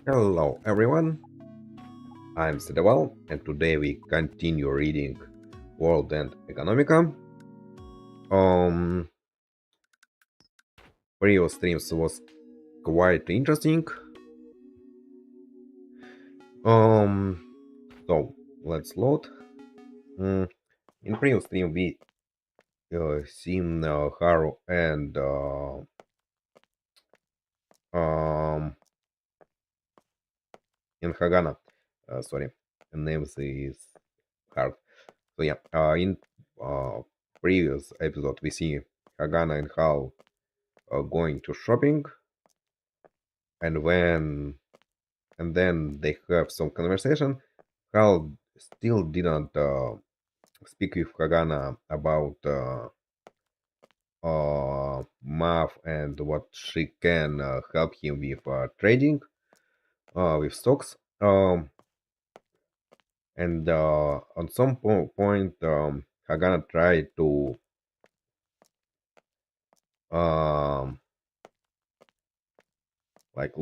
Hello everyone, I'm Sedeval and today we continue reading World and Economica. Um, Previous streams was quite interesting. Um, so let's load. Mm, in previous stream we seen Haru um in Hagana. Sorry, names is hard. So yeah, in uh, previous episode we see Hagana and Hal going to shopping, and when and then they have some conversation. Hal still didn't speak with Hagana about math and what she can help him with trading with stocks. And on some point, Hagana tried to um, like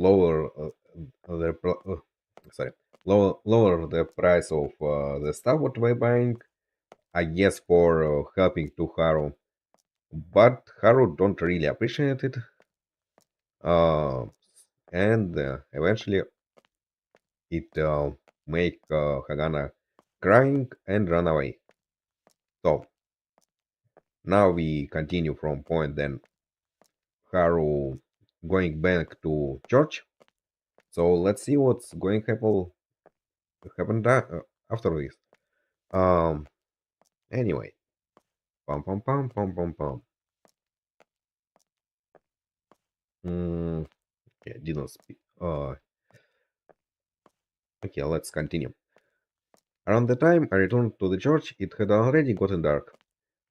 sorry, lower the price of the stuff what we're buying. I guess for helping to Haru, but Haru don't really appreciate it. Uh, and eventually it make Hagana crying and run away. So now we continue from point then Haru going back to church. So let's see what's going to happen after this. Um. Anyway, pum pum pum pum pum pum. Yeah, didn't speak. Okay, let's continue. Around the time I returned to the church, it had already gotten dark,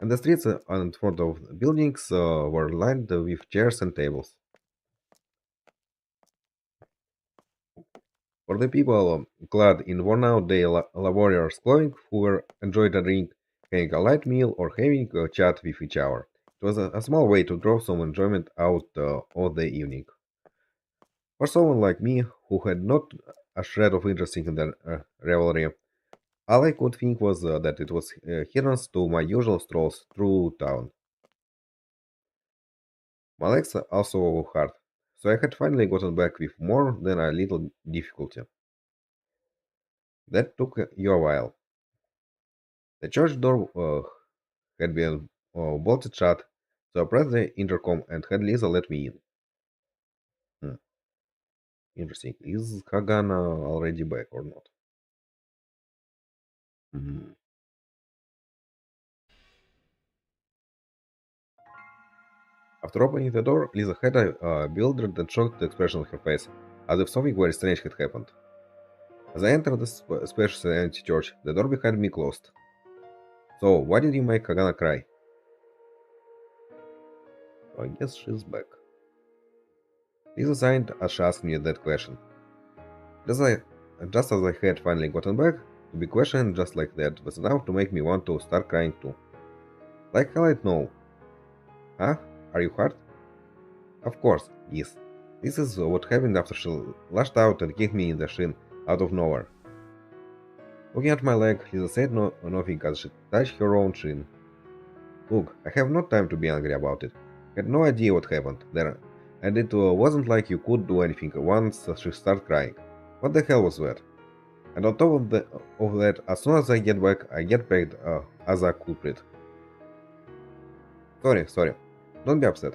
and the streets in front of the buildings were lined with chairs and tables. For the people clad in worn-out day laborers' clothing who were enjoyed a drink, having a light meal, or having a chat with each other, it was a small way to draw some enjoyment out of the evening. For someone like me, who had not a shred of interest in the revelry, all I could think was that it was hindrance to my usual strolls through town. My legs also hurt, so I had finally gotten back with more than a little difficulty. That took you a while. The church door had been bolted shut, so I pressed the intercom and had Lisa let me in. Hmm, interesting. Is Hagana already back or not? Mhm. After opening the door, Lisa had a bewildered and shocked expression on her face, as if something very strange had happened. As I entered the spacious and empty church, the door behind me closed. So, why did you make Hagana cry? I guess she's back. Lisa signed as she asked me that question. Just, I, just as I had finally gotten back, to be questioned just like that was enough to make me want to start crying too. Like hell I know. Huh? Are you hurt? Of course, yes. This is what happened after she lashed out and kicked me in the shin out of nowhere. Looking at my leg, Lisa said nothing as she touched her own shin. Look, I have no time to be angry about it. Had no idea what happened there, and it wasn't like you could do anything once she started crying. What the hell was that? And on top of that, as soon as I get back, I get paid as a culprit. Sorry. Don't be upset.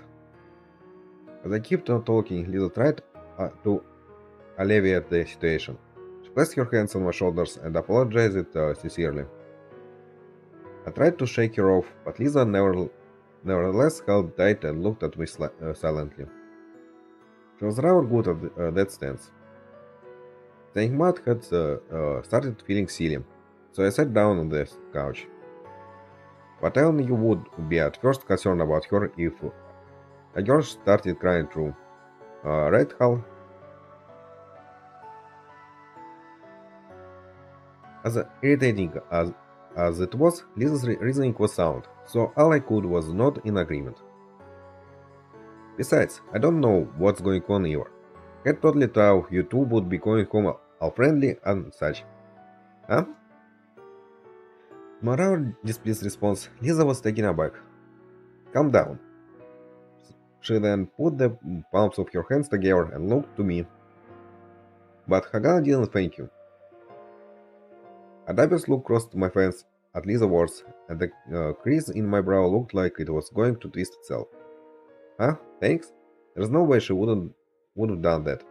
As I kept on talking, Lisa tried to alleviate the situation. She placed her hands on my shoulders and apologized sincerely. I tried to shake her off, but Lisa nevertheless held tight and looked at me silently. She was rather good at that stance. Saying Matt had started feeling silly, so I sat down on the couch. But I only would be at first concerned about her if a girl started crying through. Right, Hal? As irritating as it was, Lisa's reasoning was sound, so all I could was nod in agreement. Besides, I don't know what's going on either. Had totally thought you two would be going home all friendly and such. Huh? My rather displeased response, Lisa was taken aback. Calm down. She then put the palms of her hands together and looked to me. But Hagana didn't thank you. A dubious look crossed my face at Lisa's words, and the crease in my brow looked like it was going to twist itself. Huh? Thanks? There's no way she would have done that.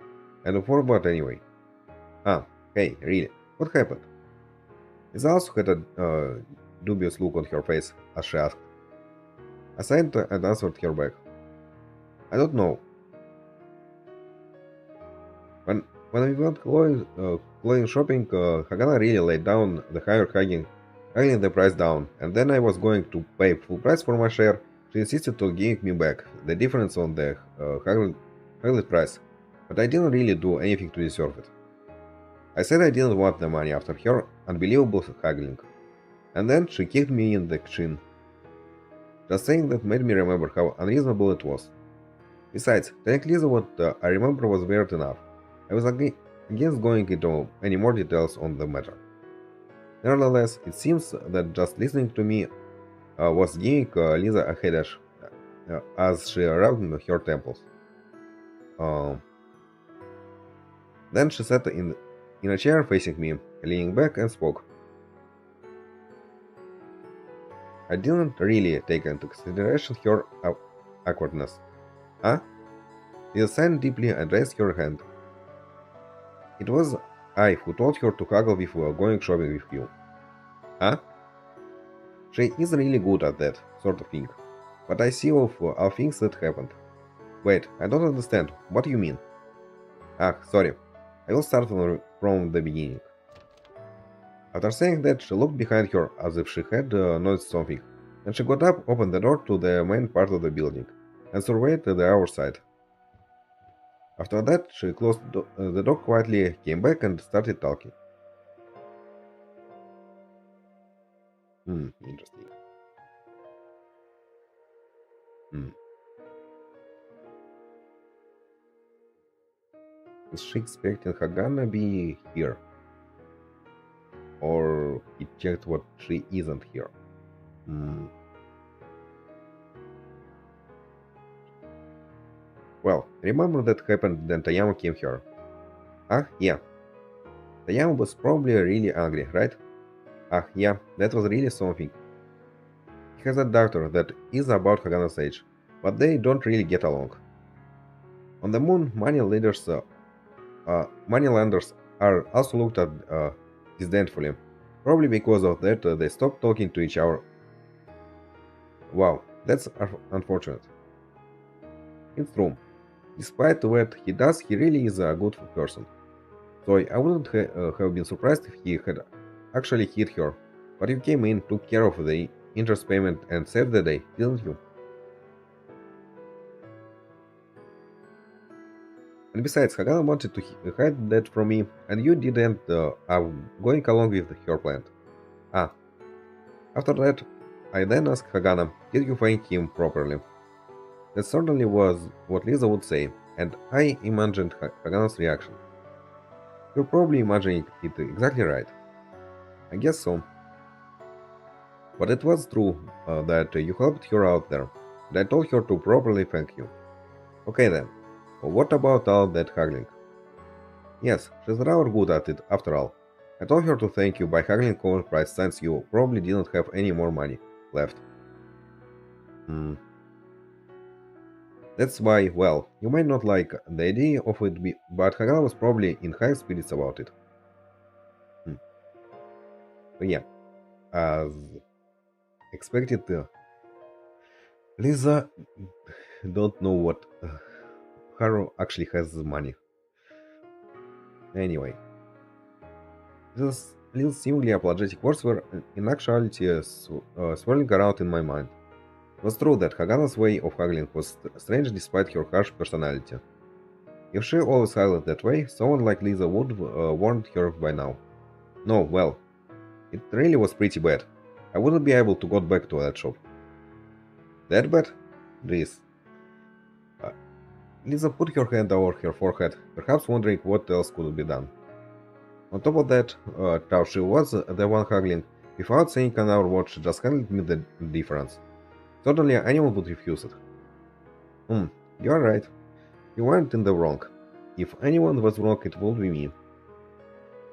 And for what anyway? Ah, hey, really, what happened? Lisa also had a dubious look on her face as she asked. I sighed and answered her back. I don't know. When we went clothing shopping, Hagana really laid down the higher hugging the price down, and then I was going to pay full price for my share. She insisted on giving me back the difference on the higher price, but I didn't really do anything to deserve it. I said I didn't want the money after her unbelievable haggling, and then she kicked me in the shin. Just saying that made me remember how unreasonable it was. Besides, telling Lisa what I remember was weird enough. I was against going into any more details on the matter. Nevertheless, it seems that just listening to me was giving Lisa a headache as she rubbed her temples. Then she sat in a chair facing me, leaning back and spoke. I didn't really take into consideration her awkwardness. Huh? Lisa sighed deeply and raised her hand. It was I who told her to haggle with going shopping with you. Huh? She is really good at that sort of thing. But I see of all things that happened. Wait, I don't understand. What do you mean? Ah, sorry. I will start from the beginning. After saying that, she looked behind her as if she had noticed something, and she got up, opened the door to the main part of the building, and surveyed the outside. After that, she closed the door quietly, came back, and started talking. Interesting. Is she expecting Hagana be here? Or he checked what she isn't here? Well, remember that happened then Tayama came here. Ah, yeah. Tayama was probably really angry, right? Ah, yeah, that was really something. He has a doctor that is about Hagana's age, but they don't really get along. On the moon, moneylenders are also looked at disdainfully. Probably because of that, they stopped talking to each other. Wow, that's unfortunate. It's true. Despite what he does, he really is a good person. So I wouldn't have been surprised if he had actually hit her. But you came in, took care of the interest payment, and saved the day, didn't you? And besides, Hagana wanted to hide that from me, and you didn't going along with her plan. Ah. After that, I then asked Hagana, did you thank him properly? That certainly was what Lisa would say, and I imagined Hagana's reaction. You're probably imagining it exactly right. I guess so. But it was true that you helped her out there, and I told her to properly thank you. Okay then, what about all that haggling? Yes, she's rather good at it after all. I told her to thank you by haggling over price since you probably didn't have any more money left. That's why, well, you might not like the idea of it, but Hagana was probably in high spirits about it. So yeah, as expected, Lisa don't know what Haru actually has the money. Anyway, these little seemingly apologetic words were in actuality swirling around in my mind. It was true that Hagana's way of haggling was strange despite her harsh personality. If she always haggled that way, someone like Lisa would have warned her by now. No, well, it really was pretty bad. I wouldn't be able to go back to that shop. That bad? Jeez. Lisa put her hand over her forehead, perhaps wondering what else could be done. On top of that, now she was the one haggling. Without saying another word, she just handed me the difference. Certainly anyone would refuse it. Hmm, you're right. You weren't in the wrong. If anyone was wrong, it would be me.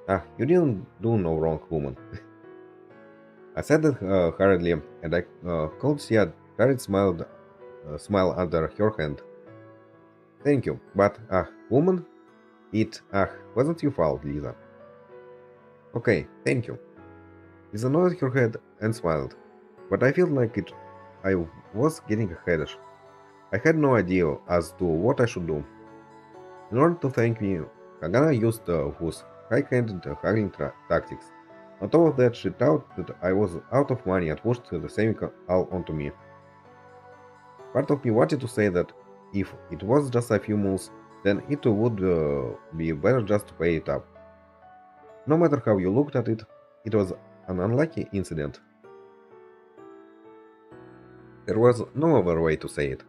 Ah, you didn't do no wrong, woman. I said it hurriedly, and I could see a tired smile under her hand. Thank you, but woman, it wasn't your fault, Lisa. Okay, thank you. Lisa nodded her head and smiled, but I felt like I was getting headish. I had no idea as to what I should do. In order to thank me, Hagana used those high-handed haggling tactics. On top of that, she thought that I was out of money and pushed the same all onto me. Part of me wanted to say that if it was just a few moves, then it would be better just to pay it up. No matter how you looked at it, it was an unlucky incident. There was no other way to say it.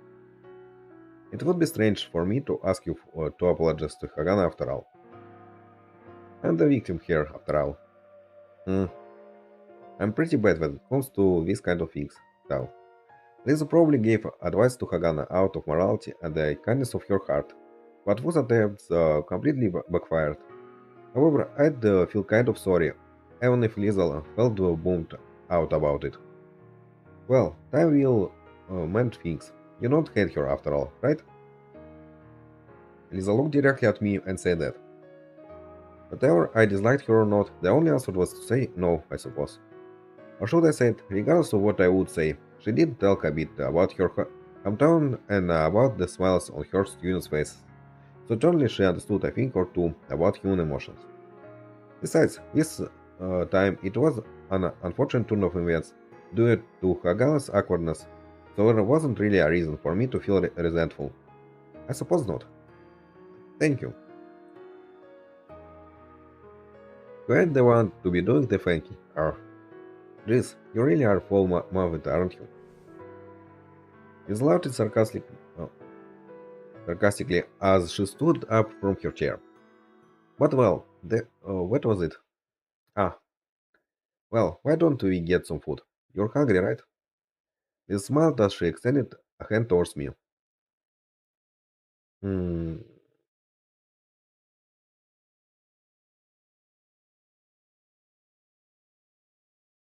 It would be strange for me to ask you to apologize to Hagana after all. I'm the victim here, after all. Hmm, I'm pretty bad when it comes to this kind of things, though. Lisa probably gave advice to Hagana out of morality and the kindness of her heart, but those attempts completely backfired. However, I'd feel kind of sorry, even if Lisa felt bummed out about it. Well, time will mend things. You don't hate her after all, right? Lisa looked directly at me and said that. Whatever I disliked her or not, the only answer was to say no, I suppose. Or should I say it, regardless of what I would say, she did talk a bit about her hometown and about the smiles on her students' faces. So generally she understood a thing or two about human emotions. Besides, this time it was an unfortunate turn of events due to Hagana's awkwardness, so there wasn't really a reason for me to feel resentful. I suppose not. Thank you. You ain't the one to be doing the thanking, or Jeez, you really are full mouthed, aren't you? He laughed sarcastically as she stood up from her chair. But well, what was it? Ah, well, why don't we get some food? You're hungry, right? He smiled as she extended a hand towards me. Hmm,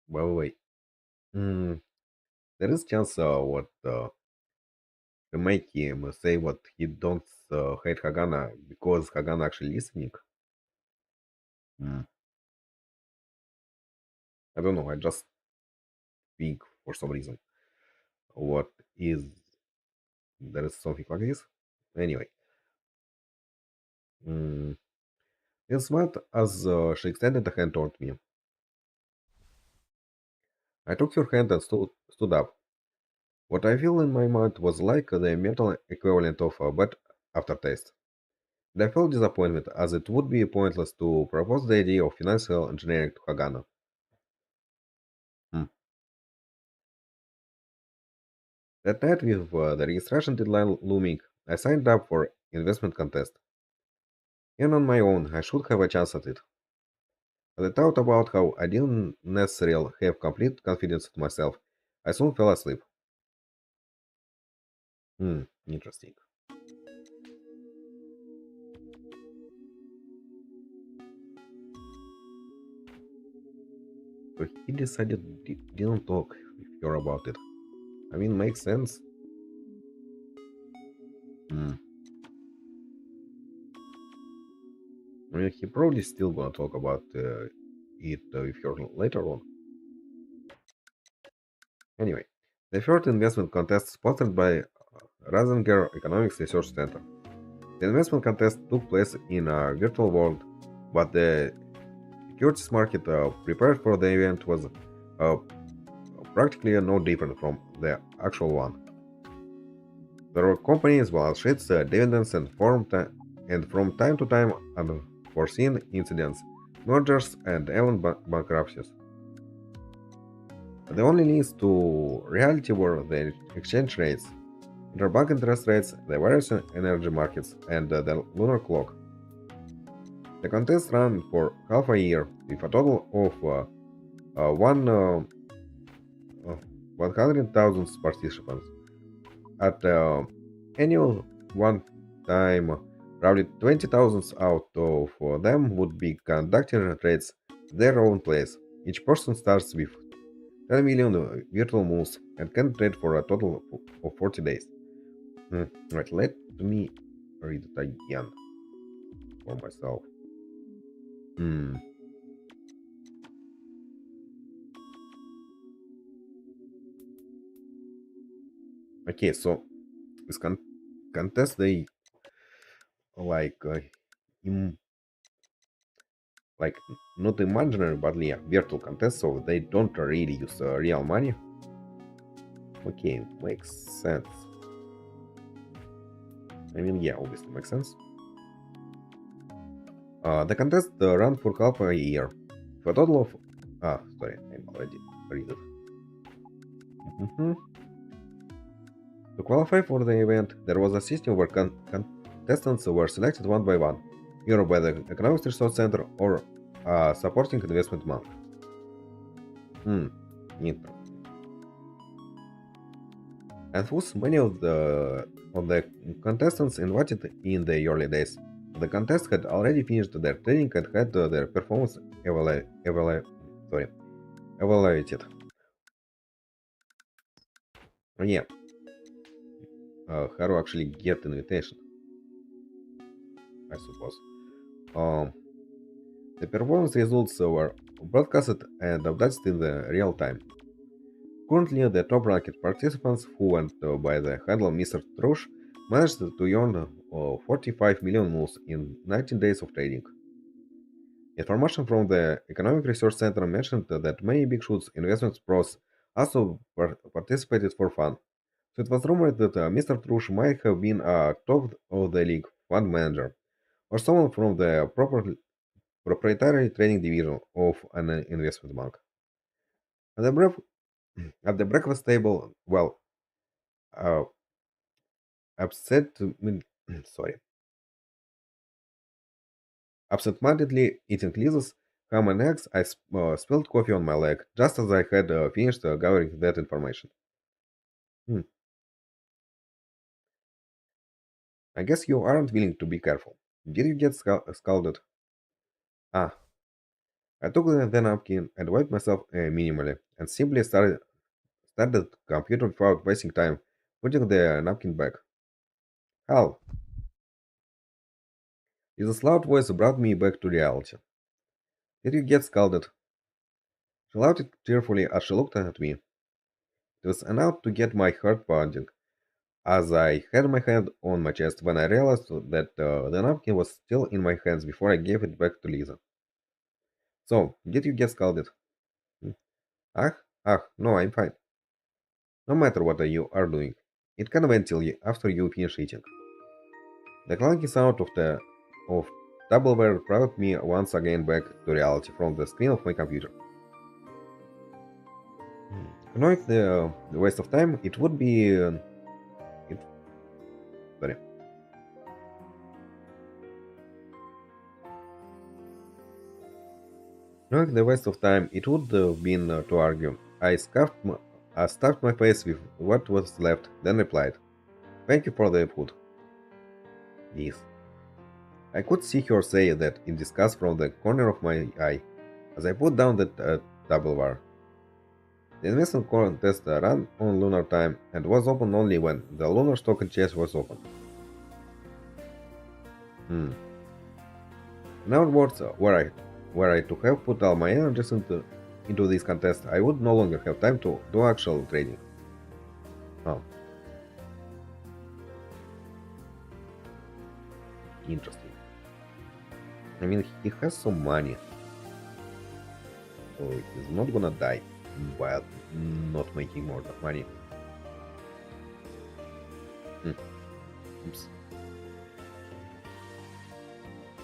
by the way, hmm, there is chance what to make him say what he don't hate Hagana because Hagana actually listening. Hmm, I don't know. I just think for some reason. What is there is something like this? Anyway, mm, he smiled as she extended a hand toward me. I took her hand and stood up. What I feel in my mind was like the mental equivalent of a bad aftertaste. And I felt disappointment as it would be pointless to propose the idea of financial engineering to Hagana. Hmm. That night with the registration deadline looming, I signed up for investment contest. Even on my own, I should have a chance at it. But I thought about how I didn't necessarily have complete confidence in myself. I soon fell asleep. Interesting. So he decided didn't talk with her about it. I mean, makes sense. Hmm. I mean, he probably still gonna talk about it with her later on. Anyway, the third investment contest sponsored by Razinger Economics Research Center. The investment contest took place in a virtual world, but the securities market prepared for the event was uh, practically no different from the actual one. There were companies, balance sheets, dividends, and from time to time unforeseen incidents, mergers, and even bankruptcies. The only links to reality were the exchange rates. interbank interest rates, the various energy markets, and the lunar clock. The contest ran for half a year with a total of 100,000 participants. At annual one time, roughly 20,000 out of them would be conducting trades at their own place. Each person starts with 10 million virtual moves and can trade for a total of 40 days. Right, let me read it again for myself. Hmm. Okay, so this contest they like im- like not imaginary but yeah, virtual contest, so they don't really use real money. Okay, makes sense. I mean, yeah, obviously makes sense. The contest ran for half a year, for a total of sorry, I'm already read it. Mhm. To qualify for the event, there was a system where contestants were selected one by one, either by the Economics Research Center or a supporting investment bank. Interesting. And thus, many of the contestants invited in the early days. The contest had already finished their training and had their performance evaluated. Yeah, how to actually get invitation, I suppose. Um, the performance results were broadcasted and updated in the real time. Currently, the top-ranked participants, who went by the handle Mr. Trush, managed to earn 45 million moves in 19 days of trading. Information from the Economic Research Center mentioned that many big shots investment pros also participated for fun. So it was rumored that Mr. Trush might have been a top of the league fund manager, or someone from the proprietary trading division of an investment bank. At the, bref- at the breakfast table, well, uh, upset, sorry, absent-mindedly eating Liz's ham and eggs, I spilled coffee on my leg just as I had finished gathering that information. Hmm. I guess you aren't willing to be careful. Did you get scalded? Ah, I took the napkin and wiped myself minimally and simply started the computer without wasting time, putting the napkin back. Hal, his loud voice brought me back to reality. Did you get scalded? She laughed cheerfully as she looked at me. It was enough to get my heart pounding, as I had my hand on my chest when I realized that the napkin was still in my hands before I gave it back to Lisa. So, did you get scalded? Hmm. No, I'm fine. No matter what you are doing, it can wait till after you finish eating. The clunky sound of tableware brought me once again back to reality from the screen of my computer. Knowing the waste of time, it would be it, sorry. Knowing the waste of time, it would have been to argue. I stuffed my face with what was left, then replied, "Thank you for the food." Yes. I could see her say that in disgust from the corner of my eye, as I put down the tableware. The investment contest ran on lunar time and was open only when the lunar stock exchange was open. Hmm. In other words, were I to have put all my energies into this contest, I would no longer have time to do actual trading. Oh, interesting. I mean, he has some money, so he's not gonna die by not making more money. Hmm. Oops.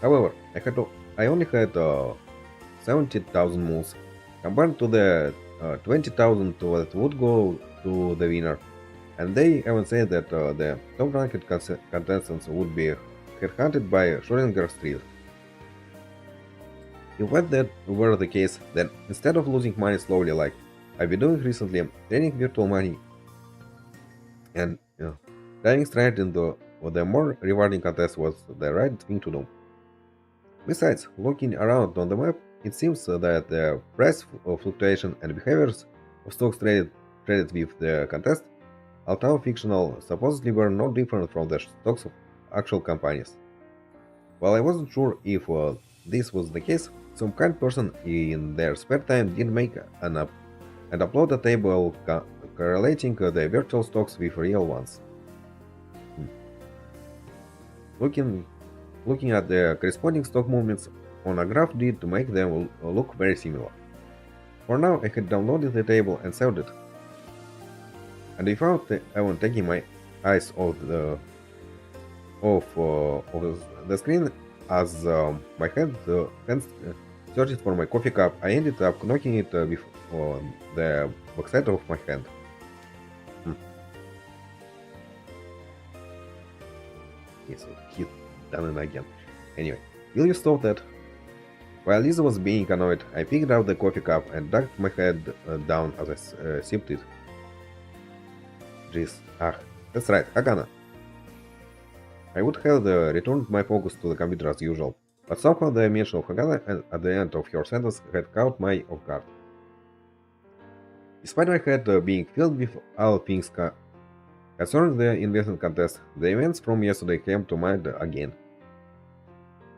However, I only had 70,000 moves compared to the 20,000 that would go to the winner. and they even said that the top-ranked contestants would be headhunted by Schrödinger Street. If that were the case, then instead of losing money slowly like I've been doing recently, trading virtual money and diving straight into the more rewarding contest was the right thing to do. Besides, looking around on the map, it seems that the price fluctuation and behaviors of stocks traded with the contest, although fictional, supposedly were no different from the stocks of actual companies. While I wasn't sure if this was the case, some kind person in their spare time did make an app and upload a table correlating the virtual stocks with real ones. Looking at the corresponding stock movements on a graph did to make them look very similar. For now, I had downloaded the table and saved it, and without even taking my eyes off the screen as my hands searched for my coffee cup, I ended up knocking it with the backside of my hand. Okay, so he done it again. Anyway, will you stop that? While Lisa was being annoyed, I picked up the coffee cup and ducked my head down as I sipped it. Jeez, that's right, Hagana. I would have returned my focus to the computer as usual, but somehow the mention of Hagana at the end of your sentence had caught my off guard. Despite my head being filled with all things concerning the investment contest, the events from yesterday came to mind again.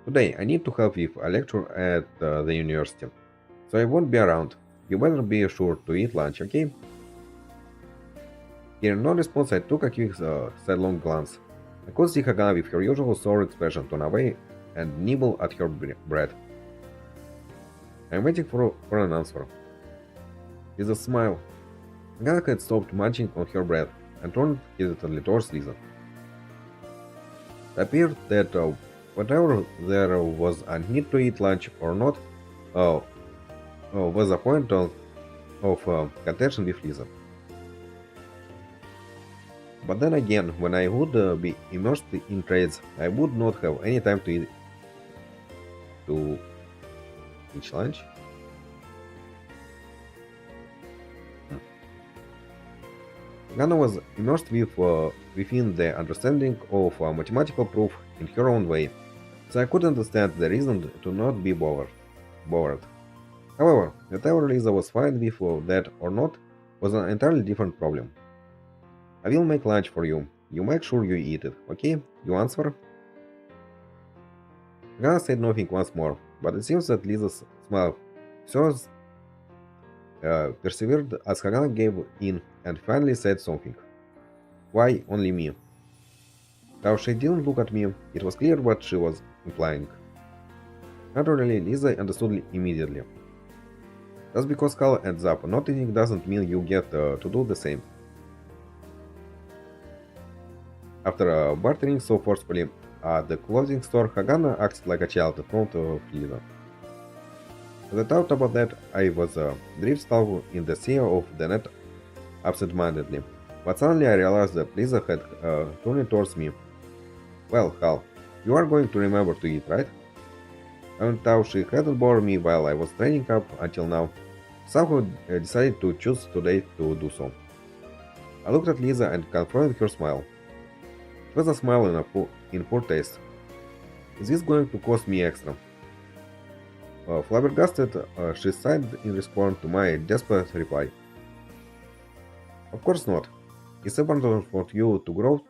Today, I need to help with a lecture at the university, so I won't be around. You better be sure to eat lunch, okay? Hearing no response, I took a quick sidelong glance. I could see Hagana with her usual sour expression turn away and nibble at her bread. I'm waiting for an answer. With a smile, Hagana had stopped munching on her bread and turned hesitantly towards Lisa. It appeared that whatever there was a need to eat lunch or not was a point of contention with Lisa. But then again, when I would be immersed in trades, I would not have any time to eat lunch. Hagana was immersed within the understanding of mathematical proof in her own way, so I could understand the reason to not be bothered. However, whether Lisa was fine with that or not was an entirely different problem. I will make lunch for you. You make sure you eat it, okay? You answer? Hagana said nothing once more, but it seems that Lisa's smile persevered as Hagana gave in and finally said something. Why only me? Though she didn't look at me, it was clear what she was implying. Naturally, Lisa understood immediately. Just because Carl ends up not eating doesn't mean you get to do the same. After bartering so forcefully at the clothing store, Hagana acted like a child in front of Lisa. As I thought about that, I was drift stuck in the sea of the net absent-mindedly, but suddenly I realized that Lisa had turned towards me. Well, Hal, you are going to remember to eat, right? Even though she hadn't bored me while I was training up until now, somehow decided to choose today to do so. I looked at Lisa and confronted her smile. It was a smile in poor taste. Is this going to cost me extra? Flabbergasted, she sighed in response to my desperate reply. Of course not. It's important for you to grow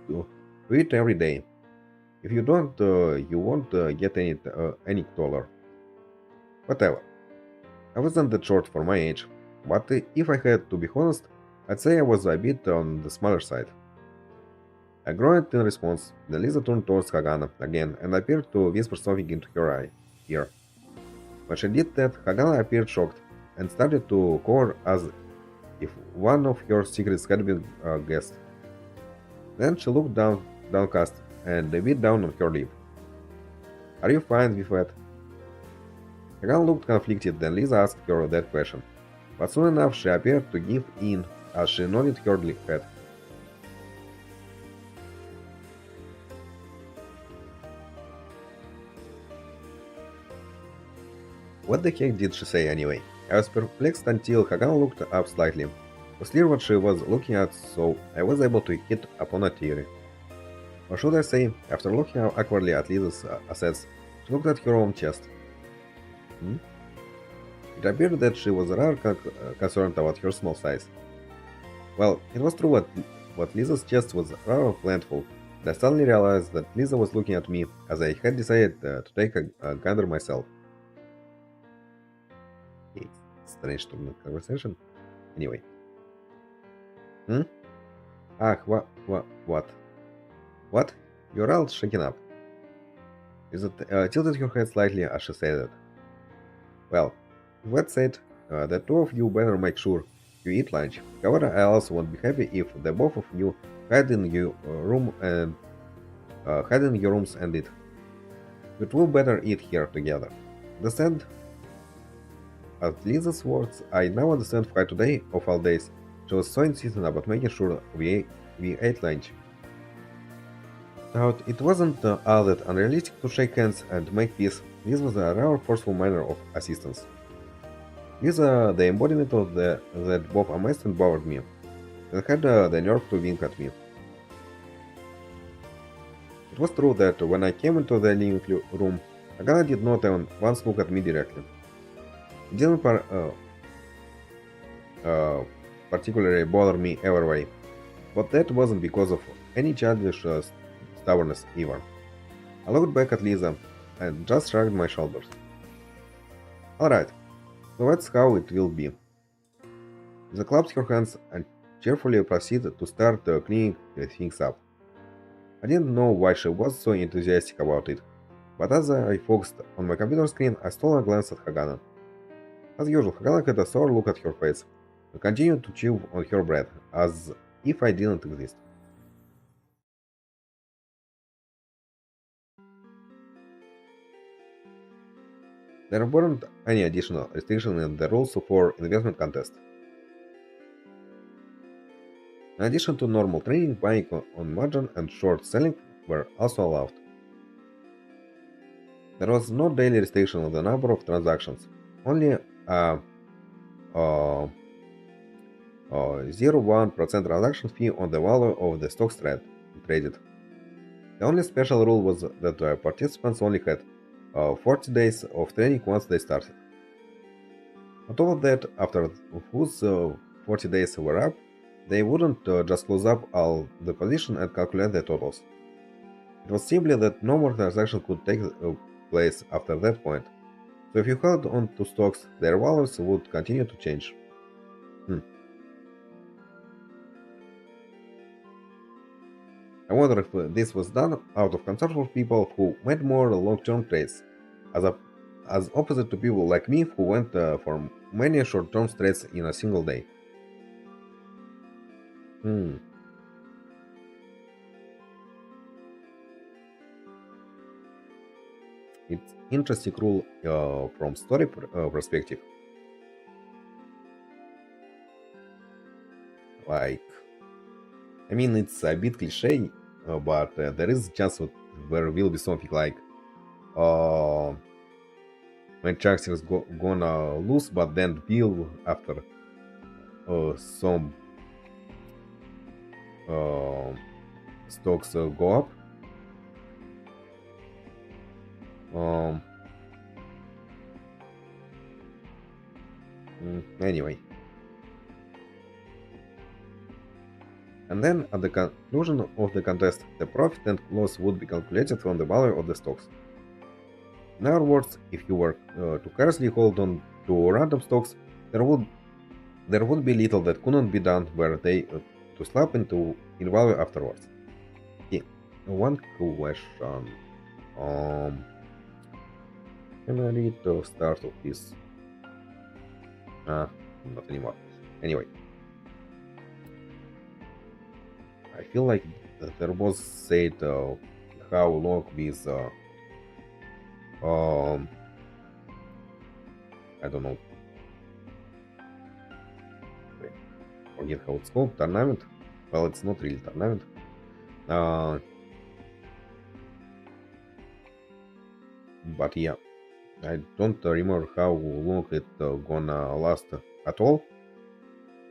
to eat every day. If you don't, you won't get any taller. Whatever. I wasn't that short for my age, but if I had to be honest, I'd say I was a bit on the smaller side. I groaned in response, then Lisa turned towards Hagana again and appeared to whisper something into her ear. When she did that, Hagana appeared shocked and started to cower as if one of her secrets had been guessed. Then she looked downcast and bit down on her lip. Are you fine with that? Hagana looked conflicted, then Lisa asked her that question, but soon enough she appeared to give in as she nodded her head. What the heck did she say anyway? I was perplexed until Hagan looked up slightly. It was clear what she was looking at, so I was able to hit upon a theory. Or should I say, after looking awkwardly at Lisa's assets, she looked at her own chest. It appeared that she was rather concerned about her small size. Well, it was true what Lisa's chest was rather plentiful, and I suddenly realized that Lisa was looking at me, as I had decided to take a gander myself. Okay, strange turn of conversation. Anyway. Ah, what? What? You're all shaken up. Lisa tilted her head slightly as she said it. Well, that said, the two of you better make sure you eat lunch. However, I also won't be happy if the both of you hide in your room and hide in your rooms and eat. You two better eat here together. Understand? At Lisa's words, I now understand why today, of all days, she was so insistent about making sure we ate lunch. Now, it wasn't all that unrealistic to shake hands and make peace. This was a rather forceful manner of assistance. Lisa, the embodiment of that both amazed and bothered me, and had the nerve to wink at me. It was true that when I came into the living room, Agana did not even once look at me directly. It didn't particularly bother me either way, but that wasn't because of any childish stubbornness either. I looked back at Lisa and just shrugged my shoulders. Alright, so that's how it will be. Lisa clapped her hands and cheerfully proceeded to start cleaning things up. I didn't know why she was so enthusiastic about it, but as I focused on my computer screen, I stole a glance at Hagana. As usual, Hagana had a sour look at her face and continued to chew on her bread, as if I didn't exist. There weren't any additional restrictions in the rules for investment contest. In addition to normal trading, buying on margin and short selling were also allowed. There was no daily restriction on the number of transactions, only a 0.1% transaction fee on the value of the stocks traded. The only special rule was that participants only had 40 days of trading once they started. On top of that, after whose 40 days were up, they wouldn't just close up all the position and calculate the totals. It was simply that no more transactions could take place after that point. So if you held on to stocks, their values would continue to change. I wonder if this was done out of concern for people who made more long-term trades, as opposite to people like me who went for many short-term trades in a single day. It's interesting rule from story perspective. Like, I mean, it's a bit cliche, but there is a chance that there will be something like, uh, when Chucks is gonna lose, but then will after some stocks go up. Anyway. And then, at the conclusion of the contest, the profit and loss would be calculated from the value of the stocks. In other words, if you were to carelessly hold on to random stocks, there would be little that couldn't be done were they to slap in value afterwards. Okay, one question. Can I read the start of this? Not anymore. Anyway. I feel like there was said how long this I don't know. Wait, forget how it's called. Tournament. Well, it's not really tournament. But yeah, I don't remember how long it gonna last at all.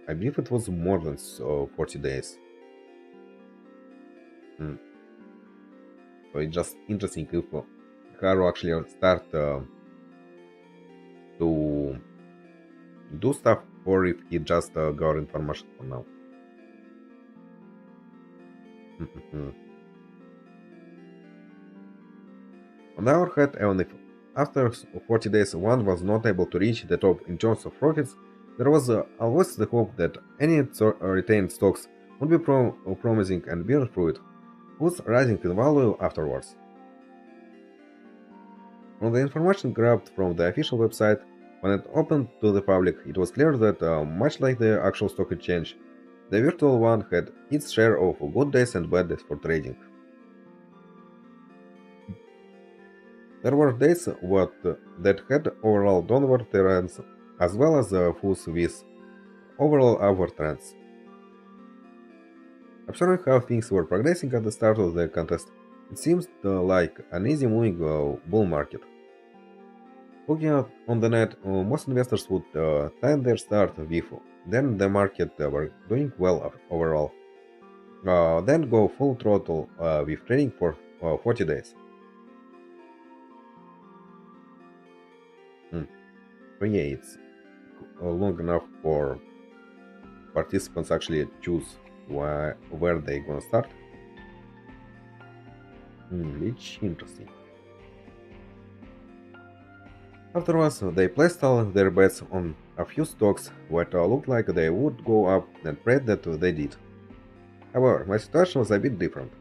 I believe it was more than 40 days. Mm. So it's just interesting if Haru actually start to do stuff or if he just got information for now. On the other hand, even if after 40 days one was not able to reach the top in terms of profits, there was always the hope that any retained stocks would be promising and bear fruit, whose rising in value afterwards. From the information grabbed from the official website, when it opened to the public, it was clear that, much like the actual stock exchange, the virtual one had its share of good days and bad days for trading. There were days that had overall downward trends, as well as those with overall upward trends. Observing how things were progressing at the start of the contest, it seems like an easy moving bull market. Looking out on the net, most investors would time their start with then the market were doing well overall, then go full throttle with trading for 40 days. Hmm. So yeah, it's long enough for participants actually choose where they gonna start. Which interesting. Afterwards, they placed all their bets on a few stocks that looked like they would go up and prayed that they did. However, my situation was a bit different.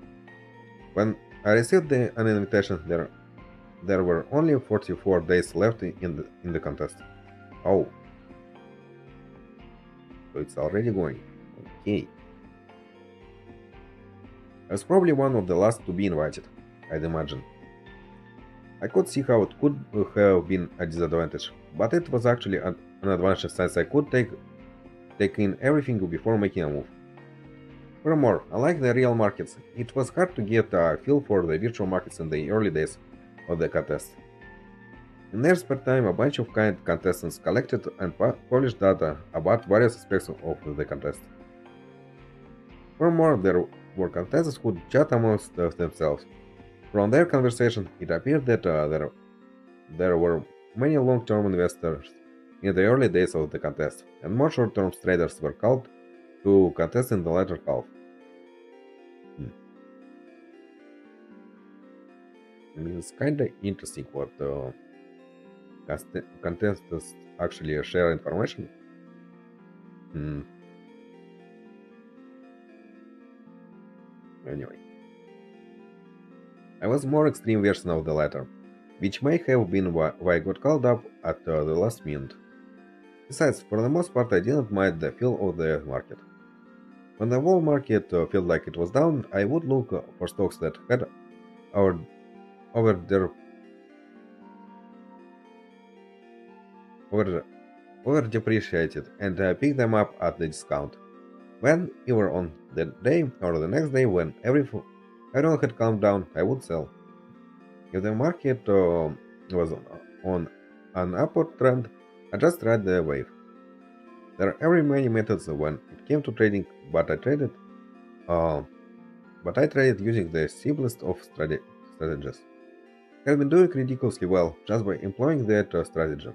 When I received an invitation, there were only 44 days left in the contest. Oh, so it's already going. Okay. I was probably one of the last to be invited, I'd imagine. I could see how it could have been a disadvantage, but it was actually an advantage since I could take in everything before making a move. Furthermore, unlike the real markets, it was hard to get a feel for the virtual markets in the early days of the contest. In their spare time, a bunch of kind contestants collected and published data about various aspects of the contest. Furthermore, there were contestants who chat amongst themselves. From their conversation, it appeared that there were many long-term investors in the early days of the contest, and more short-term traders were called to contest in the latter half. I mean, it's kind of interesting what contestants actually share information. Hmm. Anyway, I was more extreme version of the latter, which may have been why I got called up at the last minute. Besides, for the most part, I didn't mind the feel of the market. When the whole market felt like it was down, I would look for stocks that had over, over their over, over depreciated and pick them up at the discount. When either on the day or the next day when everyone had calmed down, I would sell. If the market was on an upward trend, I just ride the wave. There are many methods when it came to trading, uh, but I traded using the simplest of strategies. I have been doing ridiculously well just by employing that strategy.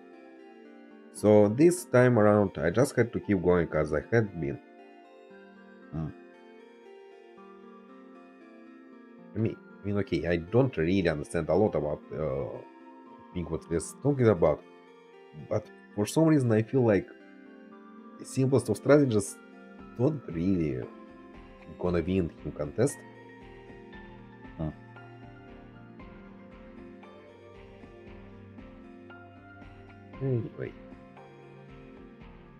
So this time around, I just had to keep going as I had been. Hmm. Okay, I don't really understand a lot about what this talking about, but for some reason I feel like the simplest of strategies don't really gonna win in contest. Hmm. Anyway,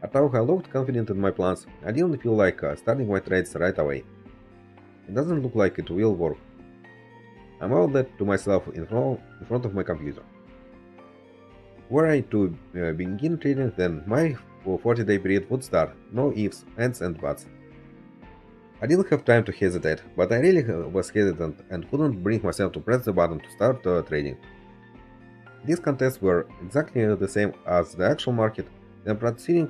although I looked confident in my plans, I didn't feel like starting my trades right away. It doesn't look like it will work. I mouthed that to myself in front of my computer. Were I to begin trading, then my 40-day period would start. No ifs, ands, and buts. I didn't have time to hesitate, but I really was hesitant and couldn't bring myself to press the button to start trading. These contests were exactly the same as the actual market, and proceeding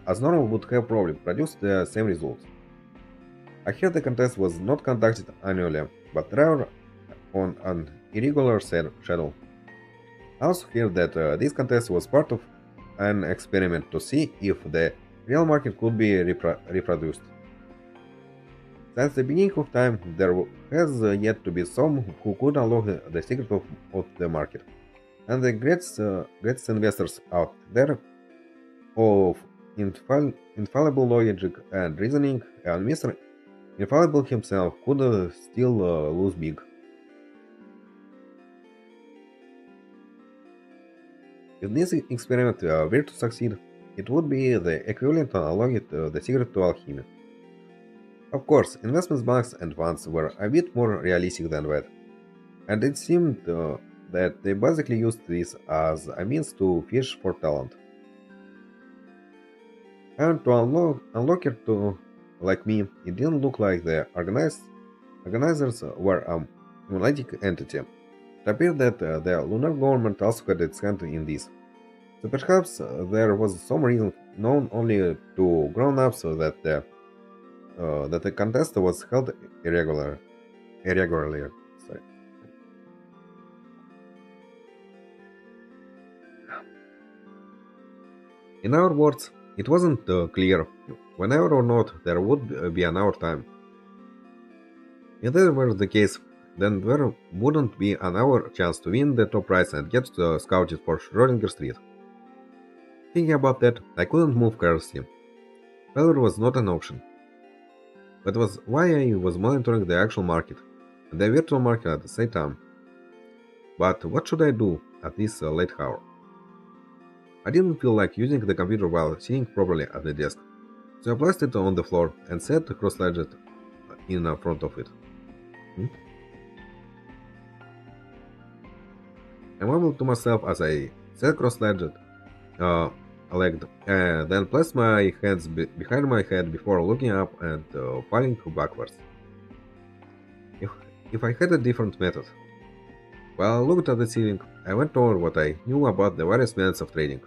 as normal would have probably produced the same results. I heard the contest was not conducted annually, but rather on an irregular schedule. I also heard that this contest was part of an experiment to see if the real market could be reproduced. Since the beginning of time, there has yet to be some who could unlock the secret of the market. And the greatest investors out there of infallible logic and reasoning, and Mr. Infallible himself could still lose big. If this experiment were to succeed, it would be the equivalent analog to the secret to alchemy. Of course, investment banks and funds were a bit more realistic than that, and it seemed that they basically used this as a means to fish for talent. And to unlock it to like me, it didn't look like the organizers were a monolithic entity. It appeared that the lunar government also had its hand in this. So perhaps there was some reason known only to grown-ups that the contest was held irregularly. Sorry. In our words, it wasn't clear whenever or not there would be an hour time. If that were the case, then there wouldn't be an hour chance to win the top prize and get scouted for Schrodinger Street. Thinking about that, I couldn't move carelessly. Failure was not an option. That was why I was monitoring the actual market and the virtual market at the same time. But what should I do at this late hour? I didn't feel like using the computer while sitting properly at the desk, so I placed it on the floor and sat cross-legged in front of it. I mumbled to myself as I sat cross-legged, legged, and then placed my hands behind my head before looking up and falling backwards. If I had a different method. While I looked at the ceiling, I went over what I knew about the various methods of trading.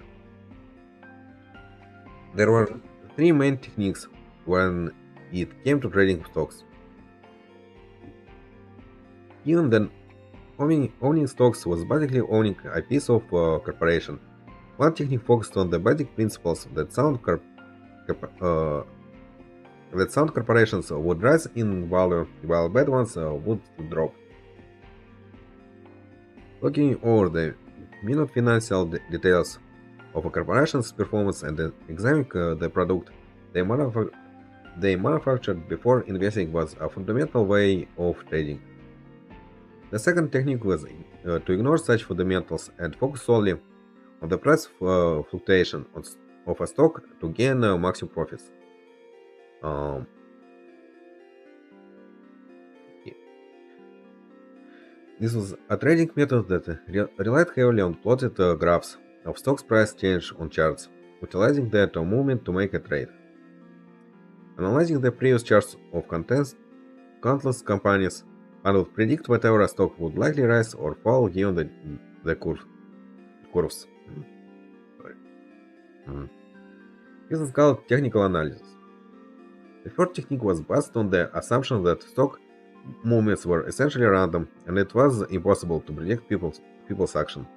There were three main techniques when it came to trading stocks. Even then, owning stocks was basically owning a piece of corporation. One technique focused on the basic principles that sound corporations would rise in value while bad ones would drop. Looking over the minute financial details of a corporation's performance and examining the product they manufactured before investing was a fundamental way of trading. The second technique was to ignore such fundamentals and focus solely on the price fluctuation of a stock to gain maximum profits. Um, this was a trading method that relied heavily on plotted graphs of stocks price change on charts, utilizing that movement to make a trade. Analyzing the previous charts of countless companies, and would predict whether a stock would likely rise or fall given the curves. Sorry. This is called technical analysis. The third technique was based on the assumption that stock movements were essentially random and it was impossible to predict people's action.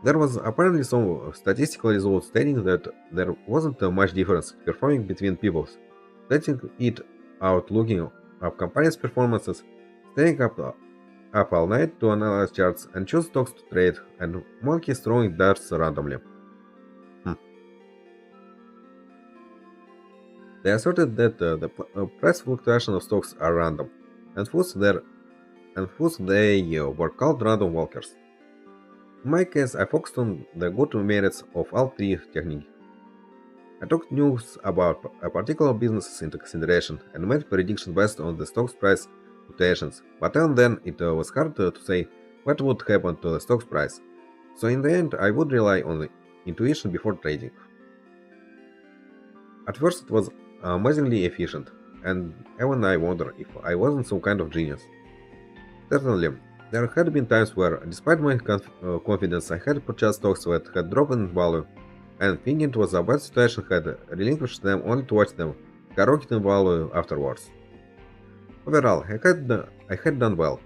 There was apparently some statistical results stating that there wasn't much difference in performing between people, letting it out looking up companies' performances, staying up all night to analyze charts and choose stocks to trade, and monkeys throwing darts randomly. They asserted that the price fluctuation of stocks are random, and thus they were called random walkers. In my case, I focused on the good merits of all three techniques. I took news about a particular business into consideration and made predictions based on the stock's price fluctuations, but even then it was hard to say what would happen to the stock's price, so in the end I would rely on intuition before trading. At first it was amazingly efficient, and even I wonder if I wasn't some kind of genius. Certainly, There had been times where, despite my confidence, I had purchased stocks that had dropped in value, and thinking it was a bad situation, had relinquished them only to watch them skyrocket in value afterwards. Overall, I had done well,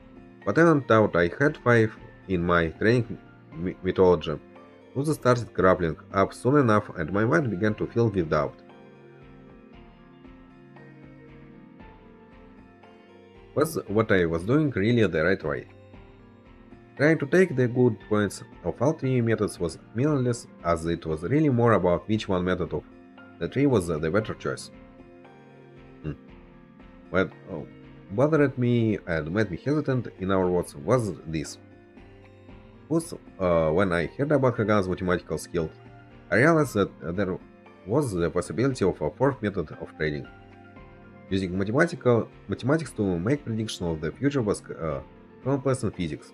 but I thought I had faith in my training methodology. Those started crumbling up soon enough, and my mind began to fill with doubt. Was what I was doing really the right way? Trying to take the good points of all three methods was meaningless, as it was really more about which one method of the three was the better choice. What bothered me and made me hesitant, in other words, was this. Plus, when I heard about Hagan's mathematical skill, I realized that there was the possibility of a fourth method of trading. Using mathematics to make predictions of the future was commonplace in physics.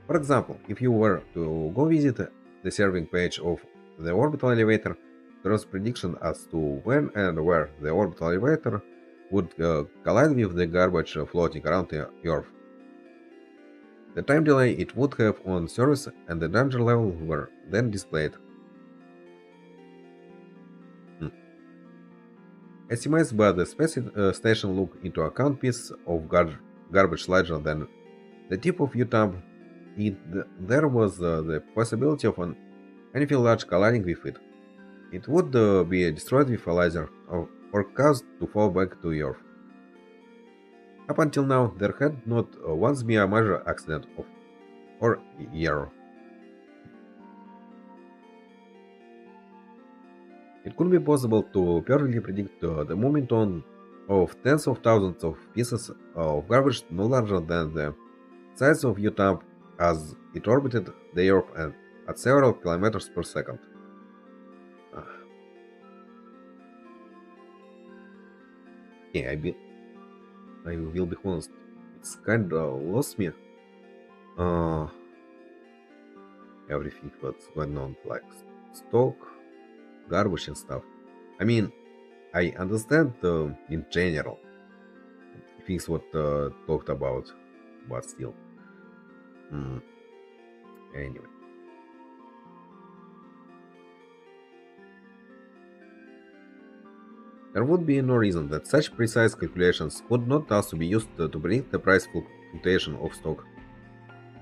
For example, if you were to go visit the serving page of the orbital elevator, there was prediction as to when and where the orbital elevator would collide with the garbage floating around the Earth. The time delay it would have on service and the danger level were then displayed. Estimates by the space station look into account piece of garbage larger than the tip of your thumb. There was the possibility of anything large colliding with it. It would be destroyed with a laser or caused to fall back to Earth. Up until now, there had not once been a major accident or error. It could be possible to perfectly predict the movement on of tens of thousands of pieces of garbage no larger than the size of your thumb as it orbited the Earth at several kilometers per second. Yeah, I will be honest, it's kinda lost me. Uh, Everything that's going on, like stock, garbage and stuff. I mean, I understand in general things what talked about, but still. Mm, anyway, there would be no reason that such precise calculations could not also be used to predict the price fluctuation of stock.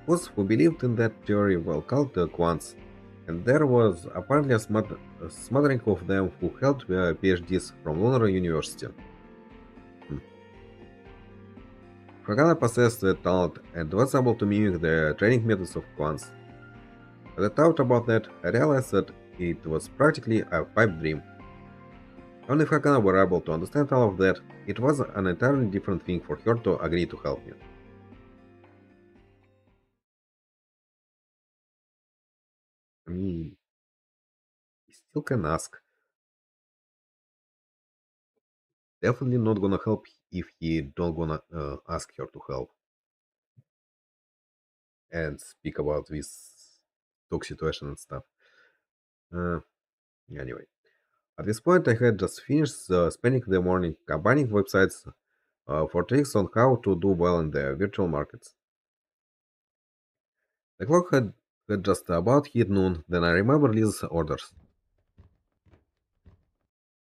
Those who believed in that theory were called quants, and there was apparently a smattering of them who held PhDs from Lunar University. Hagana possessed the talent and was able to mimic the training methods of quants. As I thought about that, I realized that it was practically a pipe dream. Only if Hagana were able to understand all of that, it was an entirely different thing for her to agree to help me. I mean, you still can ask. Definitely not gonna help if he don't gonna ask her to help and speak about this talk situation and stuff. Uh, anyway, at this point, I had just finished spending the morning combining websites for tricks on how to do well in the virtual markets. The clock had just about hit noon, then I remembered Liz's orders.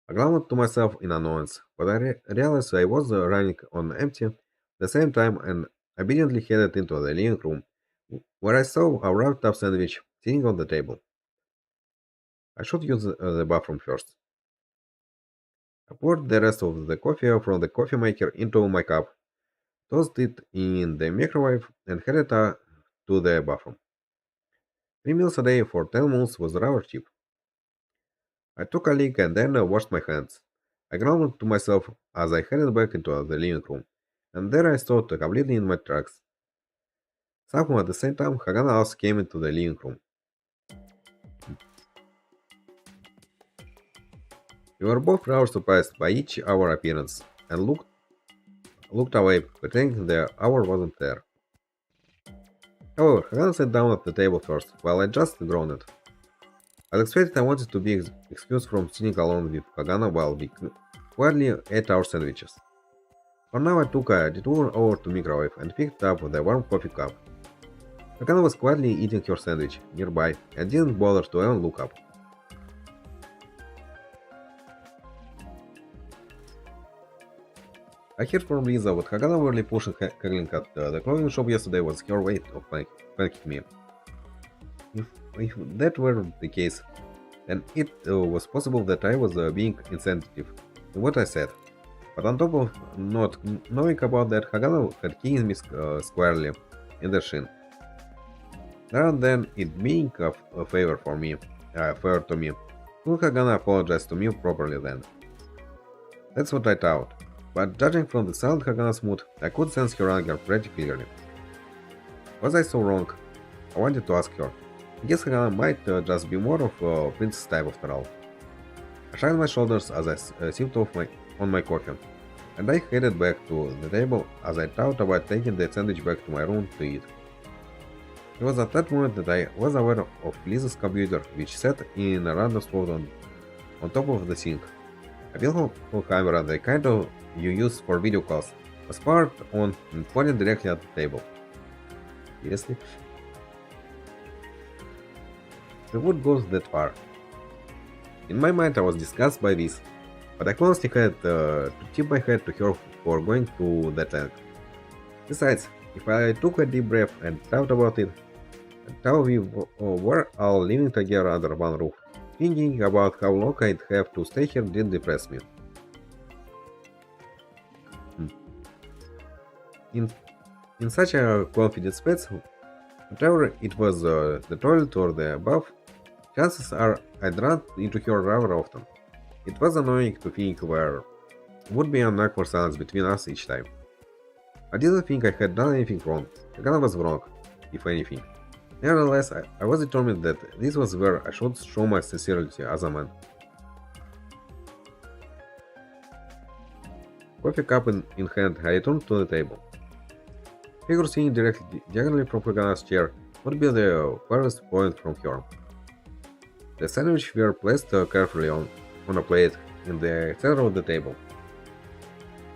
I grounded to myself in annoyance, but I realized I was running on empty at the same time and obediently headed into the living room, where I saw a wrapped up sandwich sitting on the table. I should use the bathroom first. I poured the rest of the coffee from the coffee maker into my cup, toasted it in the microwave, and headed to the bathroom. 3 meals a day for 10 months was rather cheap. I took a leak and then washed my hands. I grounded to myself as I headed back into the living room, and there I stood completely in my tracks. Somehow at the same time, Hagana also came into the living room. We were both rather surprised by each our appearance, and looked away, pretending the hour wasn't there. However, Hagana sat down at the table first, while I just groaned. As expected, I wanted to be excused from sitting alone with Hagana while we quietly ate our sandwiches. For now I took a detour over to microwave and picked up the warm coffee cup. Hakana was quietly eating her sandwich nearby and didn't bother to even look up. I heard from Lisa that Hakana really pushing haggling at the clothing shop yesterday was her way of pranking me. If that were the case, then it was possible that I was being insensitive in what I said. But on top of not knowing about that, Hagana had kicked me squarely in the shin. Rather than it being a favor to me, could Hagana apologize to me properly then? That's what I thought. But judging from the silent Hagana's mood, I could sense her anger pretty clearly. Was I so wrong? I wanted to ask her. I guess Hagana might just be more of a princess type after all. I shrugged my shoulders as I sipped on my coffee, and I headed back to the table as I thought about taking the sandwich back to my room to eat. It was at that moment that I was aware of Lisa's computer, which sat in a random spot on top of the sink. A beautiful camera, the kind of you use for video calls, was powered on and pointed directly at the table. Seriously? The wood goes that far. In my mind I was disgusted by this, but I honestly had to tip my hat to her for going to that length. Besides, if I took a deep breath and thought about it, and how we were all living together under one roof, thinking about how long I'd have to stay here did depress me. In such a confident space, whatever it was the toilet or the bath, chances are I'd run into her rather often. It was annoying to think there would be an awkward silence between us each time. I didn't think I had done anything wrong. Hagana was wrong, if anything. Nevertheless, I was determined that this was where I should show my sincerity as a man. Coffee cup in hand, I returned to the table. Figure sitting diagonally from Hagana's chair would be the farthest point from her. The sandwiches were placed carefully on a plate in the center of the table.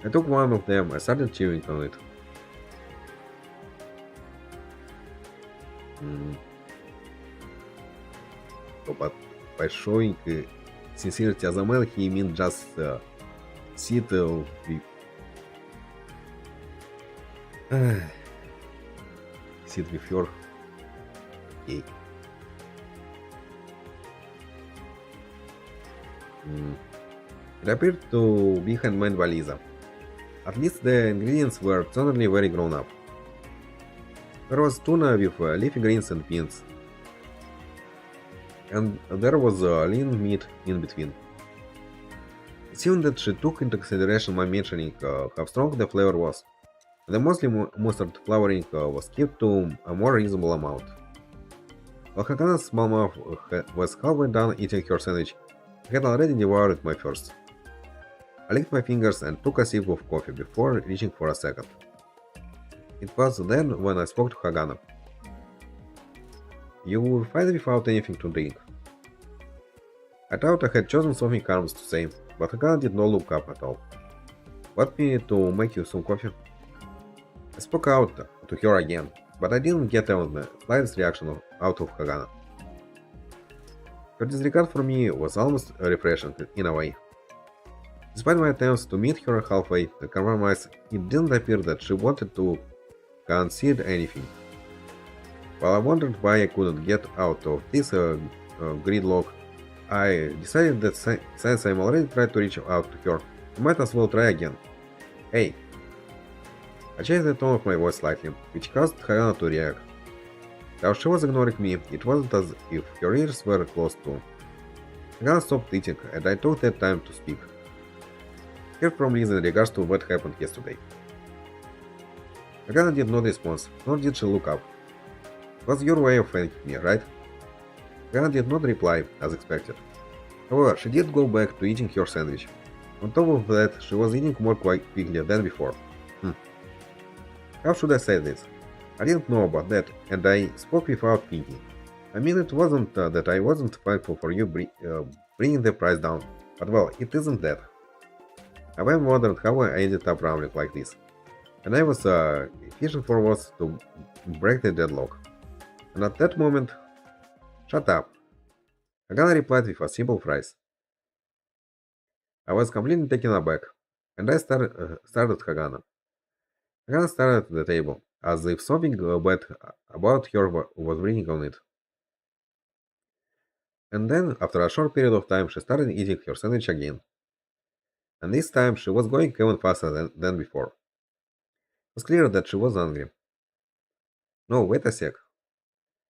I took one of them and started chewing on it. But by showing sincerity as a man, he means just sit with sit with her. Okay. It appeared to be handmade by Lisa. At least the ingredients were certainly very grown up. There was tuna with leafy greens and beans, and there was lean meat in between. It seemed that she took into consideration my mentioning how strong the flavor was. The mostly mustard flavoring was kept to a more reasonable amount. While Hagana's small mouth was halfway done eating her sandwich, I had already devoured my first. I licked my fingers and took a sip of coffee before reaching for a second. It was then when I spoke to Hagana. You were fine without anything to drink. I thought I had chosen something harmless to say, but Hagana did not look up at all. Want me to make you some coffee? I spoke out to her again, but I didn't get even the slightest reaction out of Hagana. Her disregard for me was almost refreshing in a way. Despite my attempts to meet her halfway and compromise, it didn't appear that she wanted to concede anything. While I wondered why I couldn't get out of this gridlock, I decided that since I'm already tried to reach out to her, I might as well try again. Hey! I changed the tone of my voice slightly, which caused Hagana to react. Though she was ignoring me, it wasn't as if her ears were closed to. Hagana stopped eating, and I took that time to speak. Hear from Liz in regards to what happened yesterday. Hagana did not respond, nor did she look up. It was your way of thanking me, right? Hagana did not reply, as expected. However, she did go back to eating her sandwich. On top of that, she was eating more quickly than before. How should I say this? I didn't know about that, and I spoke without thinking. I mean, it wasn't that I wasn't thankful for you bringing the price down, but well, it isn't that. I then wondered how I ended up rambling like this, and I was fishing for words to break the deadlock. And at that moment, shut up. Hagana replied with a simple phrase. I was completely taken aback, and I started Hagana. Hagana stared at the table, as if something bad about her was written on it. And then, after a short period of time, she started eating her sandwich again. And this time she was going even faster than before. It was clear that she was angry. No, wait a sec.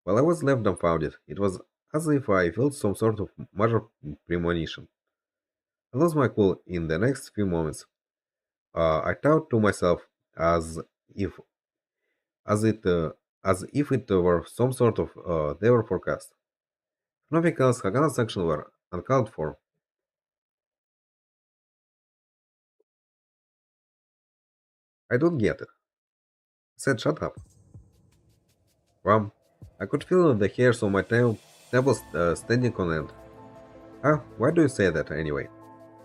While I was left dumbfounded, it was as if I felt some sort of major premonition. I lost my cool in the next few moments. I thought to myself if as it as if it were some sort of devil forecast. If nothing else, Hagana's actions were uncalled for. I don't get it. I said, shut up. I could feel the hairs on my table standing on end. Why do you say that anyway?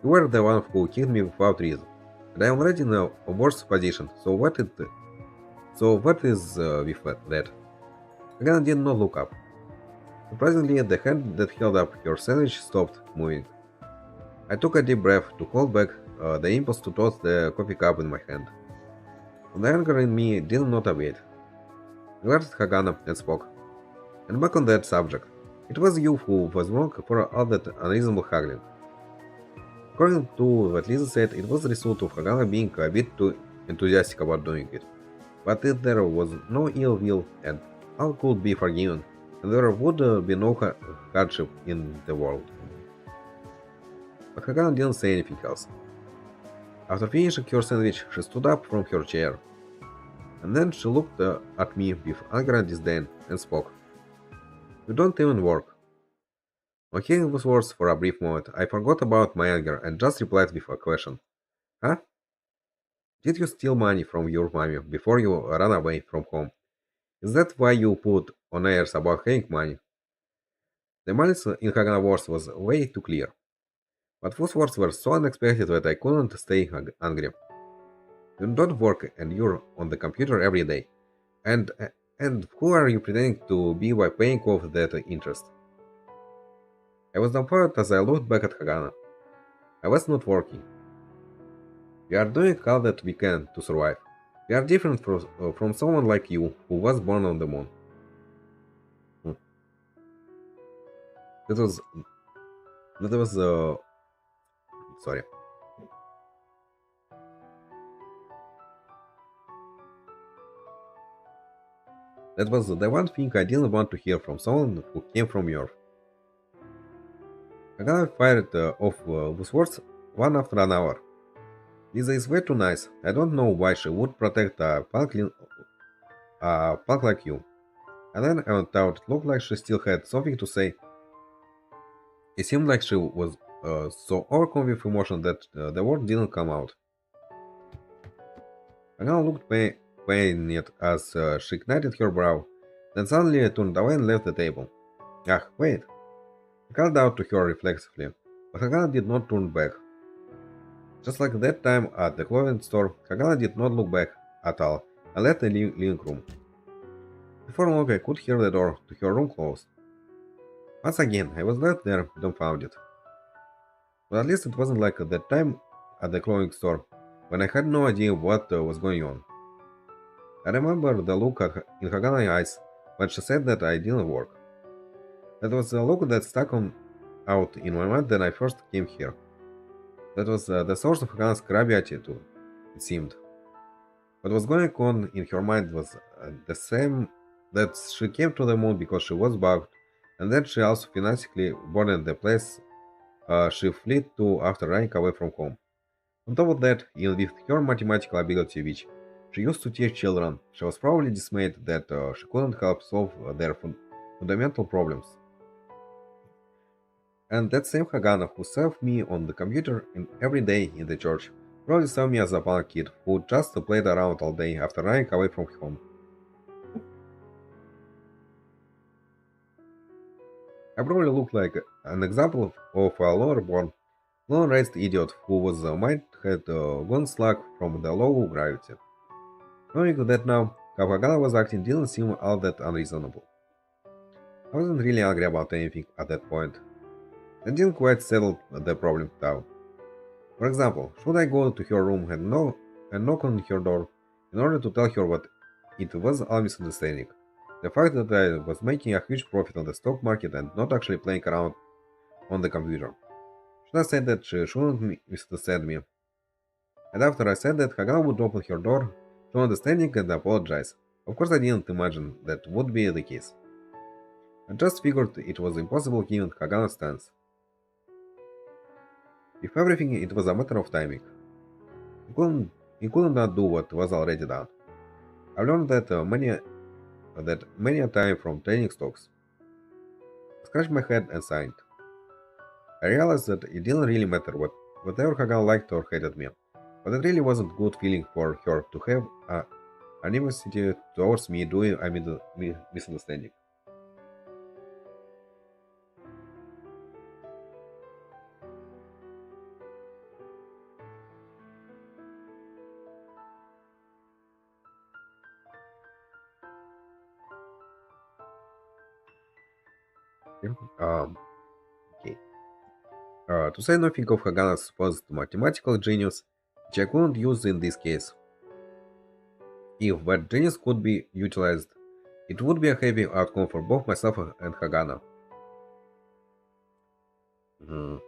You were the one who kicked me without reason, and I am already in a worse position. So what is with that? Again, I did not look up. Surprisingly, the hand that held up her sandwich stopped moving. I took a deep breath to hold back the impulse to toss the coffee cup in my hand. But the anger in me did not abate. I glared at Hagana and spoke. And back on that subject, it was you who was wrong for all that unreasonable haggling. According to what Lisa said, it was the result of Hagana being a bit too enthusiastic about doing it. But if there was no ill will and all could be forgiven, and there would be no hardship in the world. But Hagana didn't say anything else. After finishing her sandwich, she stood up from her chair, and then she looked at me with anger and disdain and spoke. You don't even work. On hearing those words for a brief moment, I forgot about my anger and just replied with a question. Huh? Did you steal money from your mommy before you ran away from home? Is that why you put on airs about having money? The malice in Hagana's words was way too clear. But those words were so unexpected that I couldn't stay angry. You don't work and you're on the computer every day. And and who are you pretending to be by paying off that interest? I was dumbfounded as I looked back at Hagana. I was not working. We are doing all that we can to survive. We are different from someone like you who was born on the moon. Hmm. That was that was sorry. That was the one thing I didn't want to hear from someone who came from Earth. Hagana fired off those words one after another. Lisa is way too nice. I don't know why she would protect a punk like you. And then I thought it looked like she still had something to say. It seemed like she was so overcome with emotion that the word didn't come out. Hagana looked pained as she knitted her brow, then suddenly turned away and left the table. Wait. I called out to her reflexively, but Hagana did not turn back. Just like that time at the clothing store, Hagana did not look back at all and left the living room. Before long, I could hear the door to her room close. Once again, I was left there, dumbfounded. But at least it wasn't like that time at the clothing store, when I had no idea what was going on. I remember the look in Hagana's eyes when she said that I didn't work. That was the look that out in my mind when I first came here. That was the source of Hagana's crabby attitude, it seemed. What was going on in her mind was the same that she came to the moon because she was bugged, and that she also financially burned the place she fled to after running away from home. On top of that, even with her mathematical ability, which she used to teach children, she was probably dismayed that she couldn't help solve their fundamental problems. And that same Hagana who served me on the computer every day in the church probably saw me as a punk kid who just played around all day after running away from home. I probably looked like an example of a lower born Lone-raised idiot who was might had gone slack from the low gravity. Knowing that now, how Hagana was acting didn't seem all that unreasonable. I wasn't really angry about anything at that point. I didn't quite settle the problem down. For example, should I go to her room and knock on her door in order to tell her what it was all misunderstanding? The fact that I was making a huge profit on the stock market and not actually playing around on the computer. Should I say that she shouldn't misunderstand me? And after I said that, Hagana would open her door, show understanding and apologize. Of course I didn't imagine that would be the case. I just figured it was impossible given Hagana's stance. If everything it was a matter of timing. He couldn't not do what was already done. I learned that many a time from trading stocks. I scratched my head and signed. I realized that it didn't really matter whatever Hagana liked or hated me, but it really wasn't good feeling for her to have animosity towards me due to a misunderstanding. Yeah. Okay. To say nothing of Hagana's supposed mathematical genius, which I couldn't use in this case. If that genius could be utilized, it would be a heavy outcome for both myself and Hagana. Mhm.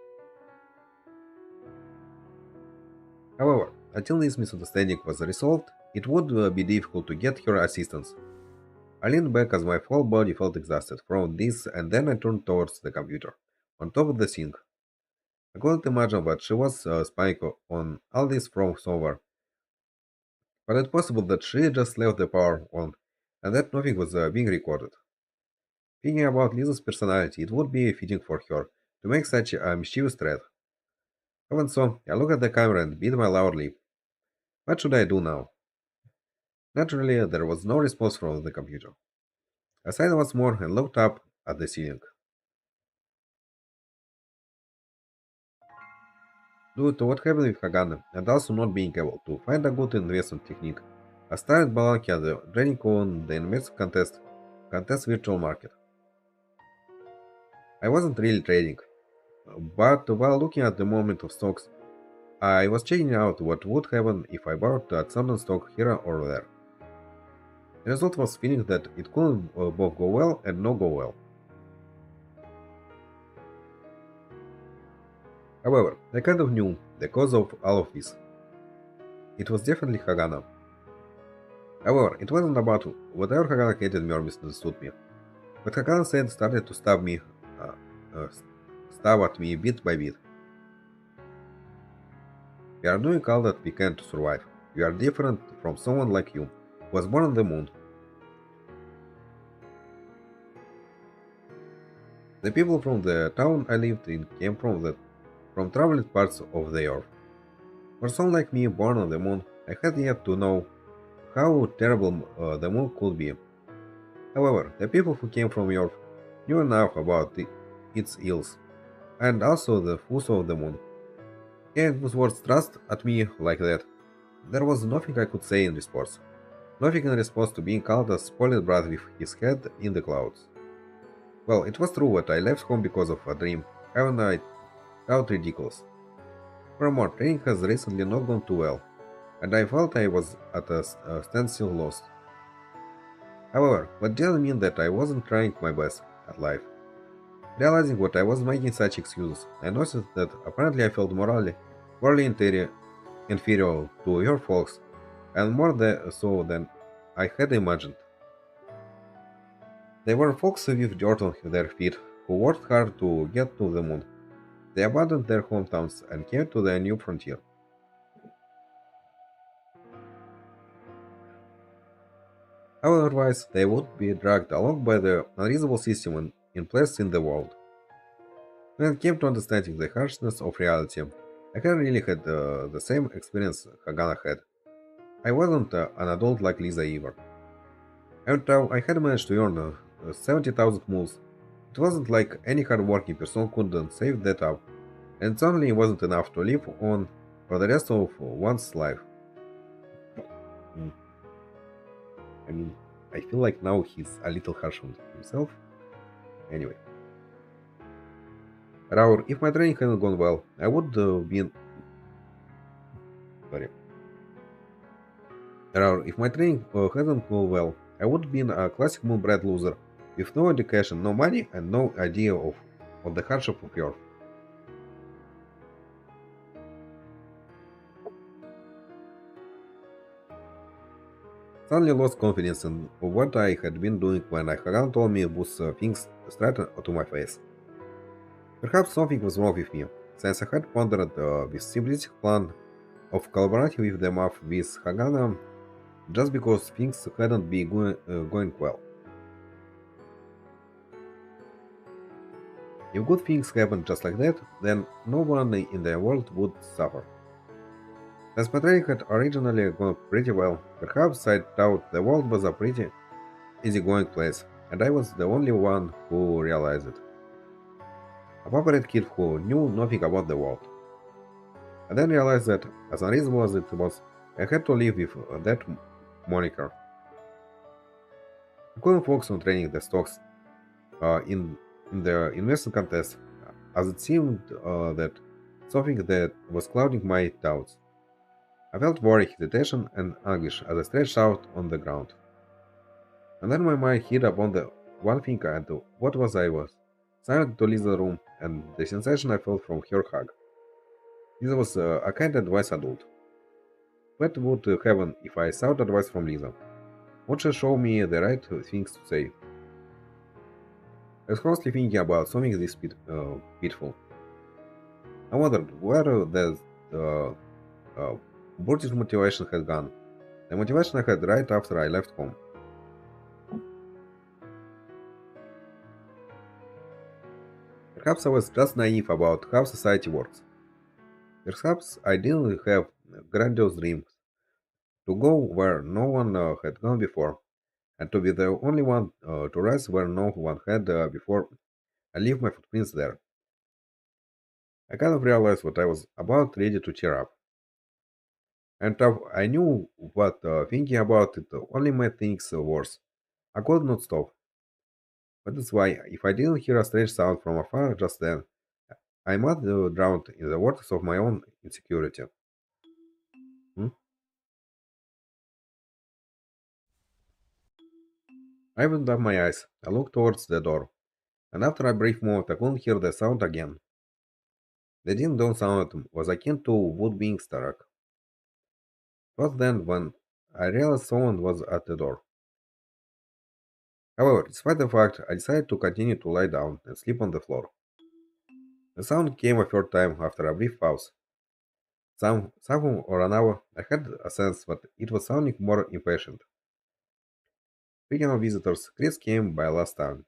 However, until this misunderstanding was resolved, it would be difficult to get her assistance. I leaned back as my whole body felt exhausted from this, and then I turned towards the computer, on top of the sink. I couldn't imagine that she was spying on all this from somewhere, but it's possible that she just left the power on, and that nothing was being recorded. Thinking about Lisa's personality, it would be fitting for her to make such a mischievous threat. Even so, I looked at the camera and bit my lower lip. What should I do now? Naturally, there was no response from the computer. I sighed once more and looked up at the ceiling. Due to what happened with Hagana, and also not being able to find a good investment technique, I started balancing the trading on the investment contest virtual market. I wasn't really trading, but while looking at the movement of stocks, I was checking out what would happen if I bought a certain stock here or there. The result was feeling that it couldn't both go well and not go well. However, I kind of knew the cause of all of this. It was definitely Hagana. However, it wasn't about whether Hagana hated me or misunderstood me. What Hagana said started to uh, uh, stab at me bit by bit. We are doing all that we can to survive. We are different from someone like you, who was born on the moon. The people from the town I lived in came from traveled parts of the earth. For someone like me born on the moon, I had yet to know how terrible the moon could be. However, the people who came from Earth knew enough about its ills, and also the foes of the moon. Yeah, it was worth trust at me like that. There was nothing I could say in response. Nothing in response to being called a spoiled brat with his head in the clouds. Well, it was true that I left home because of a dream, haven't I thought ridiculous. Furthermore, training has recently not gone too well, and I felt I was at a standstill lost. However, that didn't mean that I wasn't trying my best at life. Realizing what I was making such excuses, I noticed that apparently I felt morally inferior to your folks, and more so than I had imagined. They were folks with dirt on their feet, who worked hard to get to the moon. They abandoned their hometowns and came to the new frontier. Otherwise, they would be dragged along by the unreasonable system in place in the world. When it came to understanding the harshness of reality, I hadn't really had the same experience Hagana had. I wasn't an adult like Lisa either. Even though I had managed to earn 70,000 moons, it wasn't like any hardworking person couldn't save that up. and it certainly wasn't enough to live on for the rest of one's life. Mm, I mean, I feel like now he's a little harsh on himself. Anyway. Raur, if my training hadn't gone well, I would have been. Sorry. Raur, if my training hadn't gone well, I would have been a classic moonbred loser with no education, no money, and no idea of the hardship of Earth. Suddenly lost confidence in what I had been doing when Hagan told me those things straight to my face. Perhaps something was wrong with me, since I had pondered this simplistic plan of collaborating with them up with Hagan just because things hadn't been going well. If good things happen just like that, then no one in the world would suffer. As my training had originally gone pretty well, perhaps I thought the world was a pretty easygoing place, and I was the only one who realized it. A puppet kid who knew nothing about the world. I then realized that, as unreasonable as it was, I had to live with that moniker. I couldn't focus on training the stocks in the investment contest, as it seemed that something that was clouding my doubts. I felt worry, hesitation, and anguish as I stretched out on the ground. And then my mind hit upon the one thing and what was silent to leave the room, and the sensation I felt from her hug. Lisa was a kind advice adult. What would happen if I sought advice from Lisa? Would she show me the right things to say? I was constantly thinking about something this pitiful. I wondered where the uh, British motivation had gone. The motivation I had right after I left home. Perhaps I was just naive about how society works. Perhaps I didn't have grandiose dreams to go where no one had gone before, and to be the only one to rise where no one had before and leave my footprints there. I kind of realized what I was about ready to cheer up. And I knew what thinking about it only made things worse. I could not stop. But that's why, if I didn't hear a strange sound from afar just then, I might have drowned in the waters of my own insecurity. Hmm? I opened up my eyes. I looked towards the door, and after a brief moment, I couldn't hear the sound again. The dim dong sound was akin to wood being struck. It was then when I realized someone was at the door. However, despite the fact, I decided to continue to lie down and sleep on the floor. The sound came a third time after a brief pause. Somehow or another, I had a sense that it was sounding more impatient. Speaking of visitors, Chris came by last time.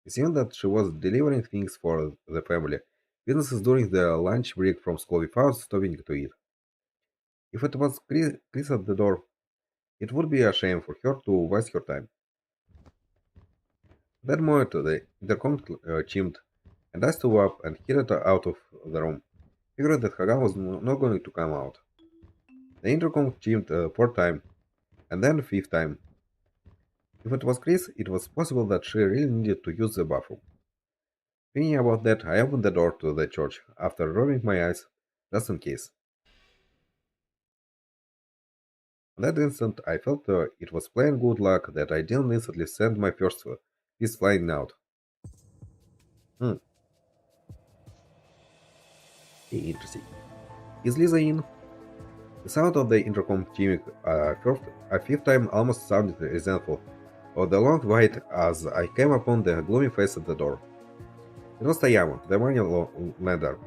It seemed that she was delivering things for the family, businesses during the lunch break from school without stopping to eat. If it was Chris at the door, it would be a shame for her to waste her time. At that moment, the intercom chimed, and I stood up and hurried out of the room, figuring that Hagan was not going to come out. The intercom chimed fourth time, and then fifth time. If it was Chris, it was possible that she really needed to use the bathroom. Thinking about that, I opened the door to the church after rubbing my eyes, just in case. On that instant, I felt it was plain good luck that I didn't instantly send my first piece flying out. Hmm, interesting. Is Lisa in? The sound of the intercom chiming a fifth time almost sounded resentful, or the long wait as I came upon the gloomy face at the door. It was Tayama, the money lender.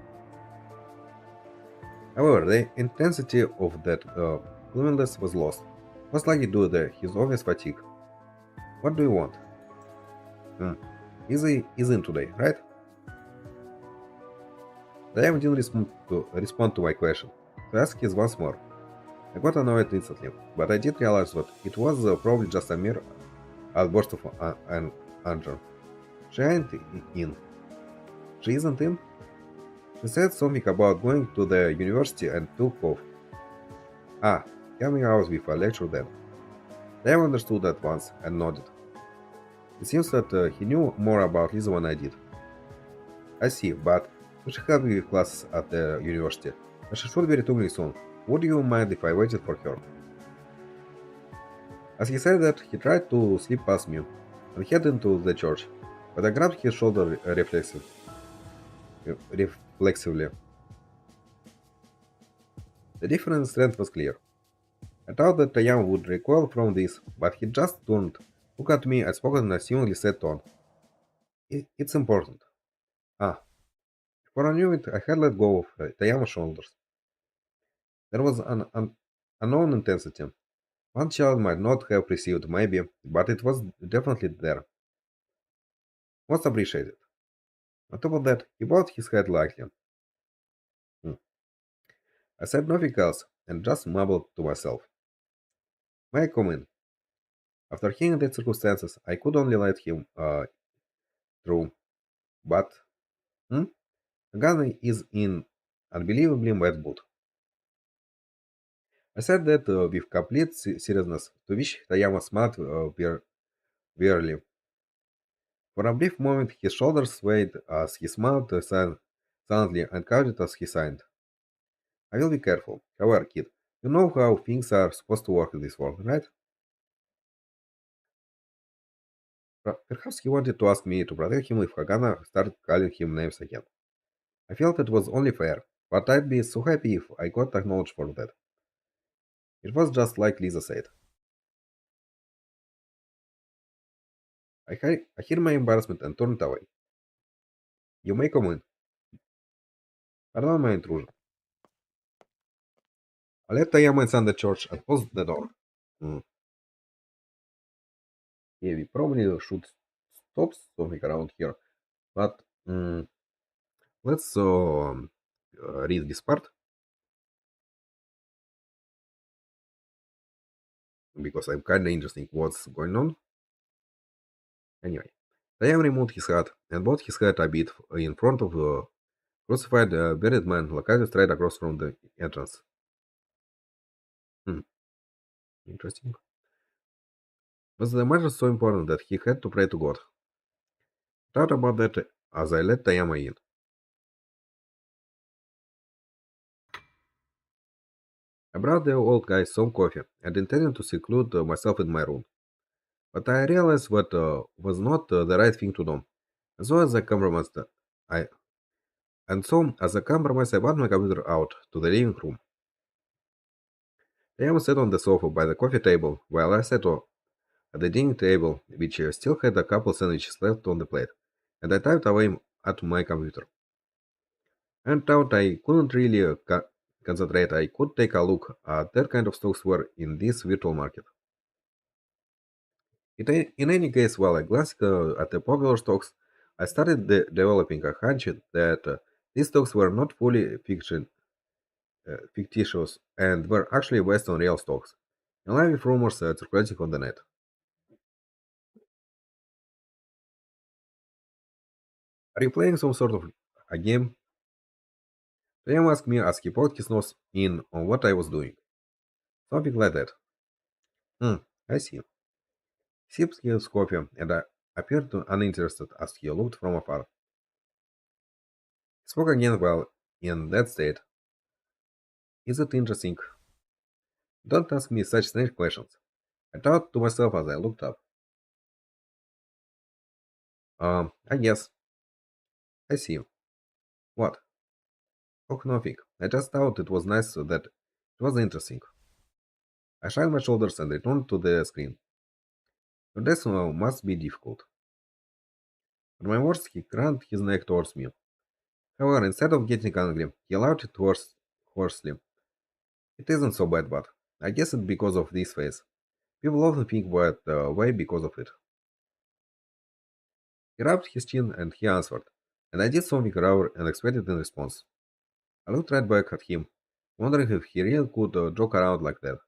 However, the intensity of that gloominess was lost, most likely due to his obvious fatigue. What do you want? Hmm. Izzy is in today, right? Tayama didn't respond to my question, so I asked his once more. I got annoyed instantly, but I did realize that it was probably just a mere outburst of anger. She ain't in. She isn't in? He said something about going to the university and took off. Ah, coming out with a lecture then. Liam understood at once and nodded. It seems that he knew more about Lisa than I did. I see, but we should help you with classes at the university. And she should be returning soon. Would you mind if I waited for her? As he said that, he tried to slip past me and head into the church, but I grabbed his shoulder reflexively. The different strength was clear. I thought that Tayam would recoil from this, but he just turned, looked at me, and spoke in a seemingly sad tone. It's important. Ah, before I knew it, I had let go of Tayama's shoulders. There was an unknown intensity. One child might not have perceived, maybe, but it was definitely there. Most appreciated. On top of that, he bowed his head lightly. Hmm. I said nothing else and just mumbled to myself. May I come in? After hearing the circumstances, I could only let him through. But, hmm? Agane is in unbelievably bad mood. I said that with complete seriousness, to which Tayama smiled wearily. For a brief moment, his shoulders swayed as he smiled silently and counted as he signed. I will be careful. However, kid, you know how things are supposed to work in this world, right? Perhaps he wanted to ask me to protect him if Hagana started calling him names again. I felt it was only fair, but I'd be so happy if I got acknowledged for that. It was just like Lisa said. I hid my embarrassment and turned away. You may come in. Pardon my intrusion. I let Tayama inside the church and closed the door. Hmm. Yeah, we probably should stop something around here, but let's read this part because I'm kind of interested what's going on. Anyway, Tayama removed his hat and bowed his head a bit in front of the crucified bearded man located straight across from the entrance. Hmm, interesting. Was the matter so important that he had to pray to God? I thought about that as I let Tayama in. I brought the old guy some coffee and intended to seclude myself in my room. But I realized what was not the right thing to do. And so as a compromise, I I brought my computer out to the living room. Tayama sat on the sofa by the coffee table while I sat at the dining table, which still had a couple sandwiches left on the plate, and I typed away at my computer. And thought I couldn't really concentrate. I could take a look at that kind of stocks were in this virtual market. In any case, while I glanced at the popular stocks, I started developing a hunch that these stocks were not fully fictitious and were actually based on real stocks, in line with rumors circulating on the net. Are you playing some sort of a game? Liam asked me as he poked his nose in on what I was doing. Something like that. Hmm, I see. He sipped his coffee and I appeared uninterested as he looked from afar. He spoke again while in that state. Is it interesting? Don't ask me such strange questions. I thought to myself as I looked up. I guess. I see. What? Oh, nothing. I just thought it was nice that it was interesting. I shrugged my shoulders and returned to the screen. Your desk must be difficult. At my words, he craned his neck towards me. However, instead of getting angry, he allowed it hoarsely. It isn't so bad, but I guess it's because of this face. People often think that way because of it. He rubbed his chin and he answered, and I did something rather unexpected in response. I looked right back at him, wondering if he really could joke around like that.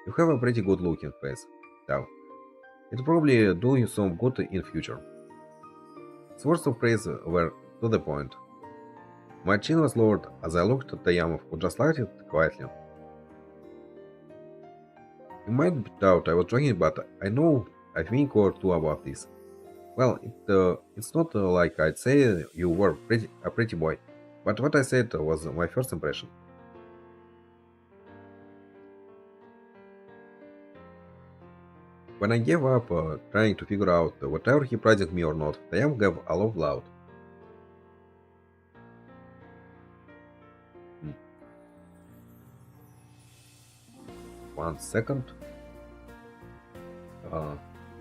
You have a pretty good looking face, though. It probably do you some good in future. His words of praise were to the point. My chin was lowered as I looked at the Yam, who just laughed quietly. You might doubt I was joking, but I know a thing or two about this. Well, it's not like I'd say you were a pretty boy, but what I said was my first impression. When I gave up trying to figure out whatever he prized me or not, the Yam gave a laugh loud. Hmm. 1 second.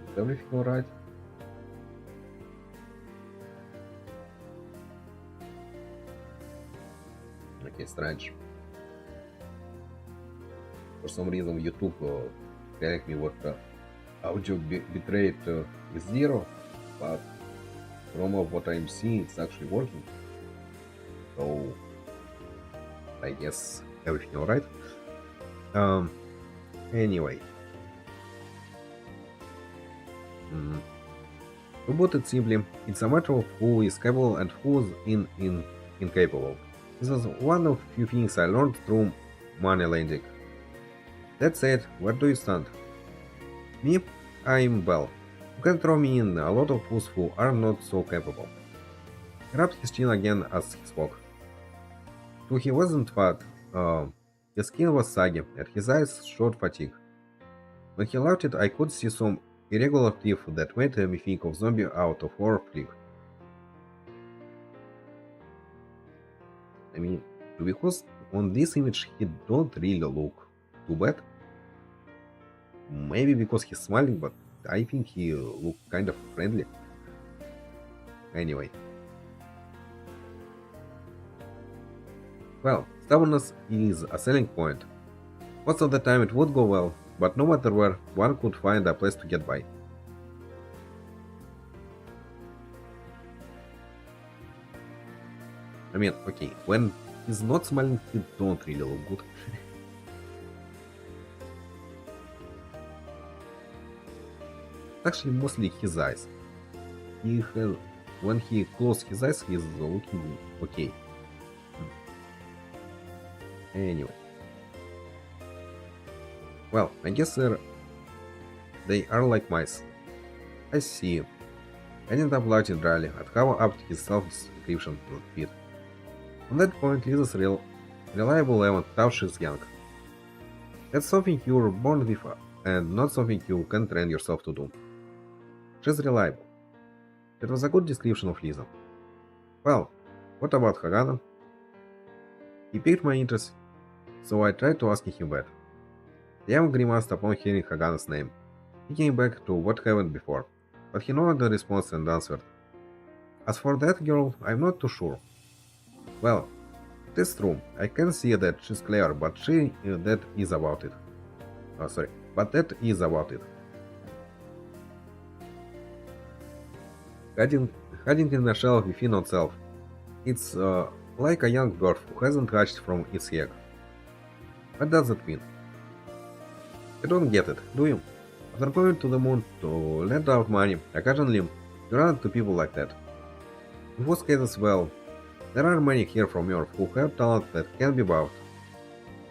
Is everything alright? Okay, strange. For some reason, YouTube telling me what audio bitrate is 0, but from what I'm seeing, it's actually working. So I guess everything alright. Anyway. To put it simply, it's a matter of who is capable and who's incapable. This was one of few things I learned through money lending. That said, where do you stand? Me, I'm well. You can throw me in a lot of fools who are not so capable. He rubbed his chin again as he spoke. Though he wasn't fat, his skin was saggy and his eyes showed fatigue. When he laughed, I could see some irregular teeth that made me think of zombie out of horror flick. I mean, because on this image he don't really look too bad. Maybe because he's smiling, but I think he look kind of friendly. Anyway. Well, stubbornness is a selling point. Most of the time it would go well, but no matter where, one could find a place to get by. I mean, okay, when he's not smiling, he don't really look good. Actually, mostly his eyes. When he closes his eyes, he's looking okay. Anyway. Well, I guess they are like mice. I see. I ended up laughing dryly at how apt his self-description would fit. On that point, Lisa's reliable Lemon thought she's young. That's something you're born with, and not something you can train yourself to do. She's reliable. That was a good description of Lisa. Well, what about Hagana? He piqued my interest, so I tried to ask him back. The young grimaced upon hearing Hagana's name. He came back to what happened before, but he nodded the response and answered. As for that girl, I'm not too sure. Well, it is true, I can see that she's clever, but that is about it. But that is about it. Hiding in a shell within oneself. It's like a young bird who hasn't hatched from its egg. What does it mean? You don't get it, do you? After going to the moon to lend out money, occasionally you run into people like that. In most cases, well, there are many here from Earth who have talent that can be bought.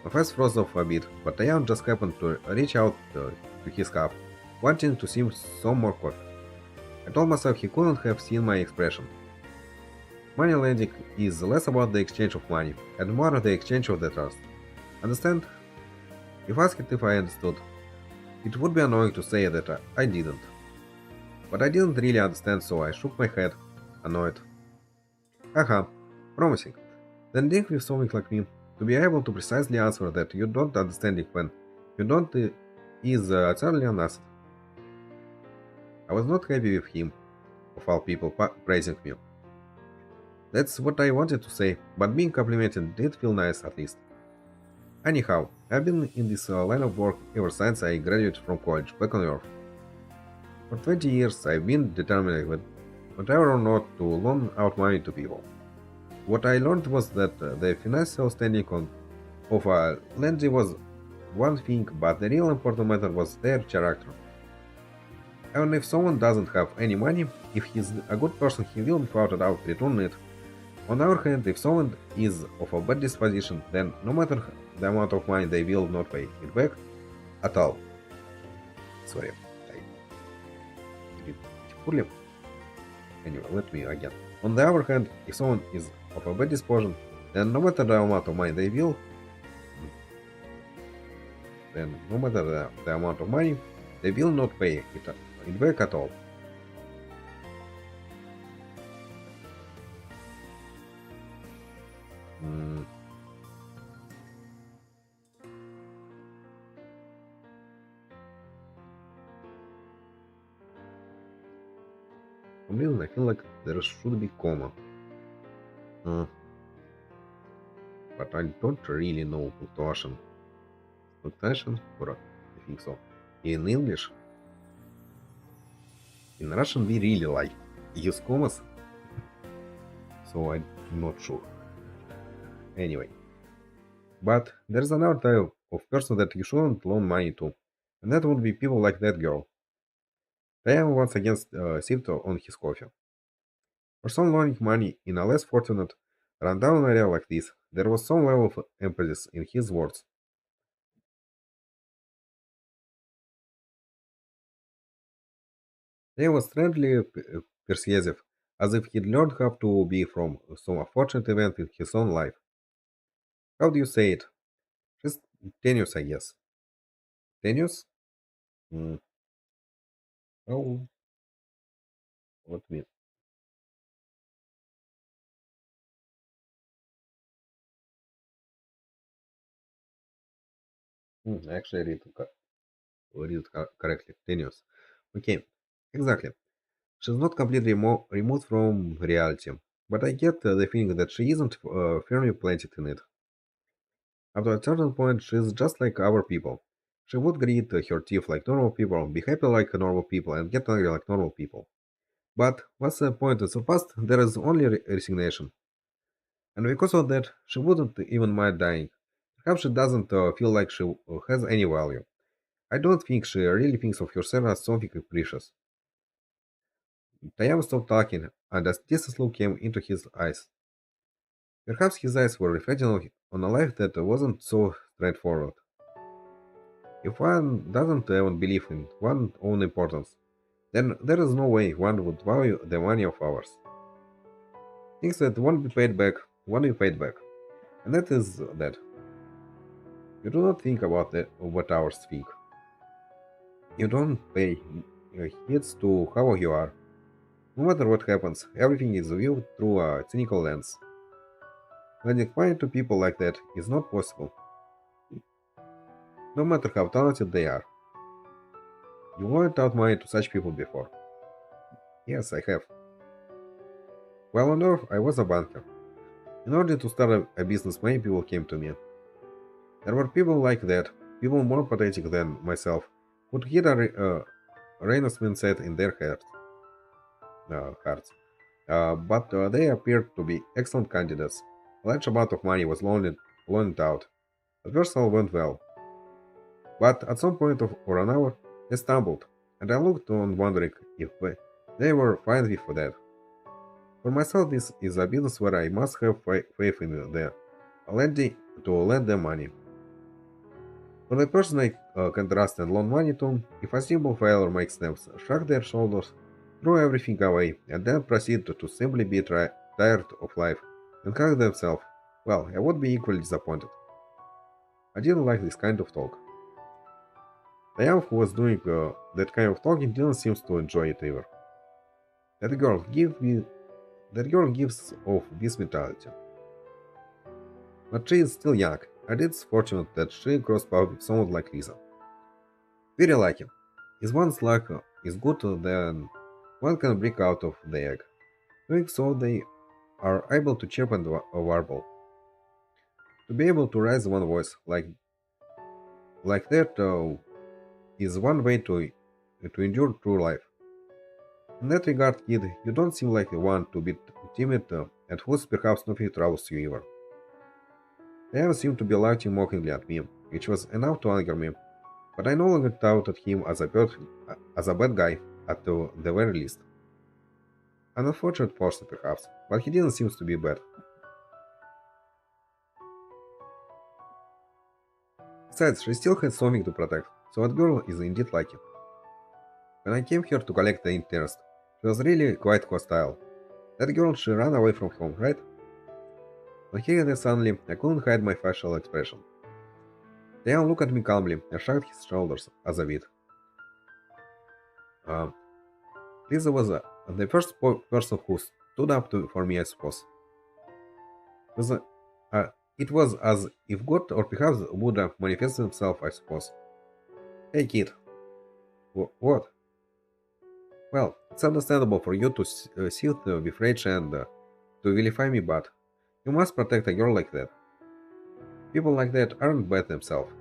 My face froze off a bit, but Diane just happened to reach out to his cup, wanting to see some more coffee. I told myself he couldn't have seen my expression. Money lending is less about the exchange of money and more the exchange of the trust. Understand? If asked if I understood, it would be annoying to say that I didn't. But I didn't really understand, so I shook my head, annoyed. Haha, promising. Then think with something like me, to be able to precisely answer that you don't understand it when you don't is certainly an asset. I was not happy with him, of all people, praising me. That's what I wanted to say, but being complimented did feel nice at least. Anyhow, I've been in this line of work ever since I graduated from college back on Earth. For 20 years I've been determined whether or not to loan out money to people. What I learned was that the financial standing of a lender was one thing, but the real important matter was their character. Even if someone doesn't have any money, if he's a good person he will without a doubt return it, On the other hand, if someone is of a bad disposition, then no matter the amount of money, they will not pay it back at all. Sorry, I did it poorly. Anyway, let me again. On the other hand, if someone is of a bad disposition, then no matter the amount of money they will, then no matter the amount of money, they will not pay it back at all. For some reason, I feel like there should be comma. But I don't really know punctuation. Punctuation? Or I think so. In English, in Russian, we really like use commas, so I'm not sure. Anyway, but there's another type of person that you shouldn't loan money to, and that would be people like that girl. Diane once again sipped on his coffee. For some loaning money in a less fortunate, rundown area like this, there was some level of emphasis in his words. He was strangely persuasive, as if he'd learned how to be from some unfortunate event in his own life. How do you say it? Just tenuous, I guess. Tenuous? Mm, oh, what mean? Actually, read it correctly. Tenuous. Okay, exactly. She's not completely removed from reality, but I get the feeling that she isn't firmly planted in it. After a certain point, she's just like our people. She would greet her teeth like normal people, be happy like normal people, and get angry like normal people. But what's the point? In the past, there is only resignation. And because of that, she wouldn't even mind dying. Perhaps she doesn't feel like she has any value. I don't think she really thinks of herself as something precious. Tayama stopped talking, and a distance look came into his eyes. Perhaps his eyes were reflecting on a life that wasn't so straightforward. If one doesn't even believe in one's own importance, then there is no way one would value the money of others. Things that won't be paid back, won't be paid back. And that is that. You do not think about what others think. You don't pay heeds to how you are. No matter what happens, everything is viewed through a cynical lens. Lending money to people like that is not possible, no matter how talented they are. You loaned out money to such people before. Yes, I have. While on Earth, I was a banker. In order to start a business, many people came to me. There were people like that, people more pathetic than myself, who'd hit a Renaissance set in their hearts. But they appeared to be excellent candidates. A large amount of money was loaned out. The first all went well. But at some point or another, they stumbled, and I looked on wondering if they were fine with that. For myself, this is a business where I must have faith in the lending to lend them money. For the person I can trust and loan money to, if a simple failure makes them shrug their shoulders, throw everything away, and then proceed to simply be tired of life and hug themselves, well, I would be equally disappointed. I didn't like this kind of talk. The young who was doing that kind of talking didn't seem to enjoy it either. That girl gives off this mentality. But she is still young, and it's fortunate that she crossed paths with someone like Lisa. Very lucky. If one's luck is good, then one can break out of the egg. Doing so, they are able to chirp and warble. To be able to raise one voice like that is one way to endure true life. In that regard, kid, you don't seem like one to be timid and whose perhaps nothing troubles you either. Diana seemed to be laughing mockingly at me, which was enough to anger me, but I no longer thought of him as a bad guy at the very least. An unfortunate person, perhaps, but he didn't seem to be bad. Besides, she still had something to protect, so that girl is indeed lucky. When I came here to collect the interest, she was really quite hostile. That girl, she ran away from home, right? When he heard it suddenly, I couldn't hide my facial expression. Diane looked at me calmly and shrugged his shoulders as a bit. Uh, Lisa was the first person who stood up for me, I suppose. It was, uh, it was as if God or perhaps Buddha manifested himself, I suppose. Hey kid. What? Well, it's understandable for you to see it with rage and to vilify me, but you must protect a girl like that. People like that aren't bad themselves.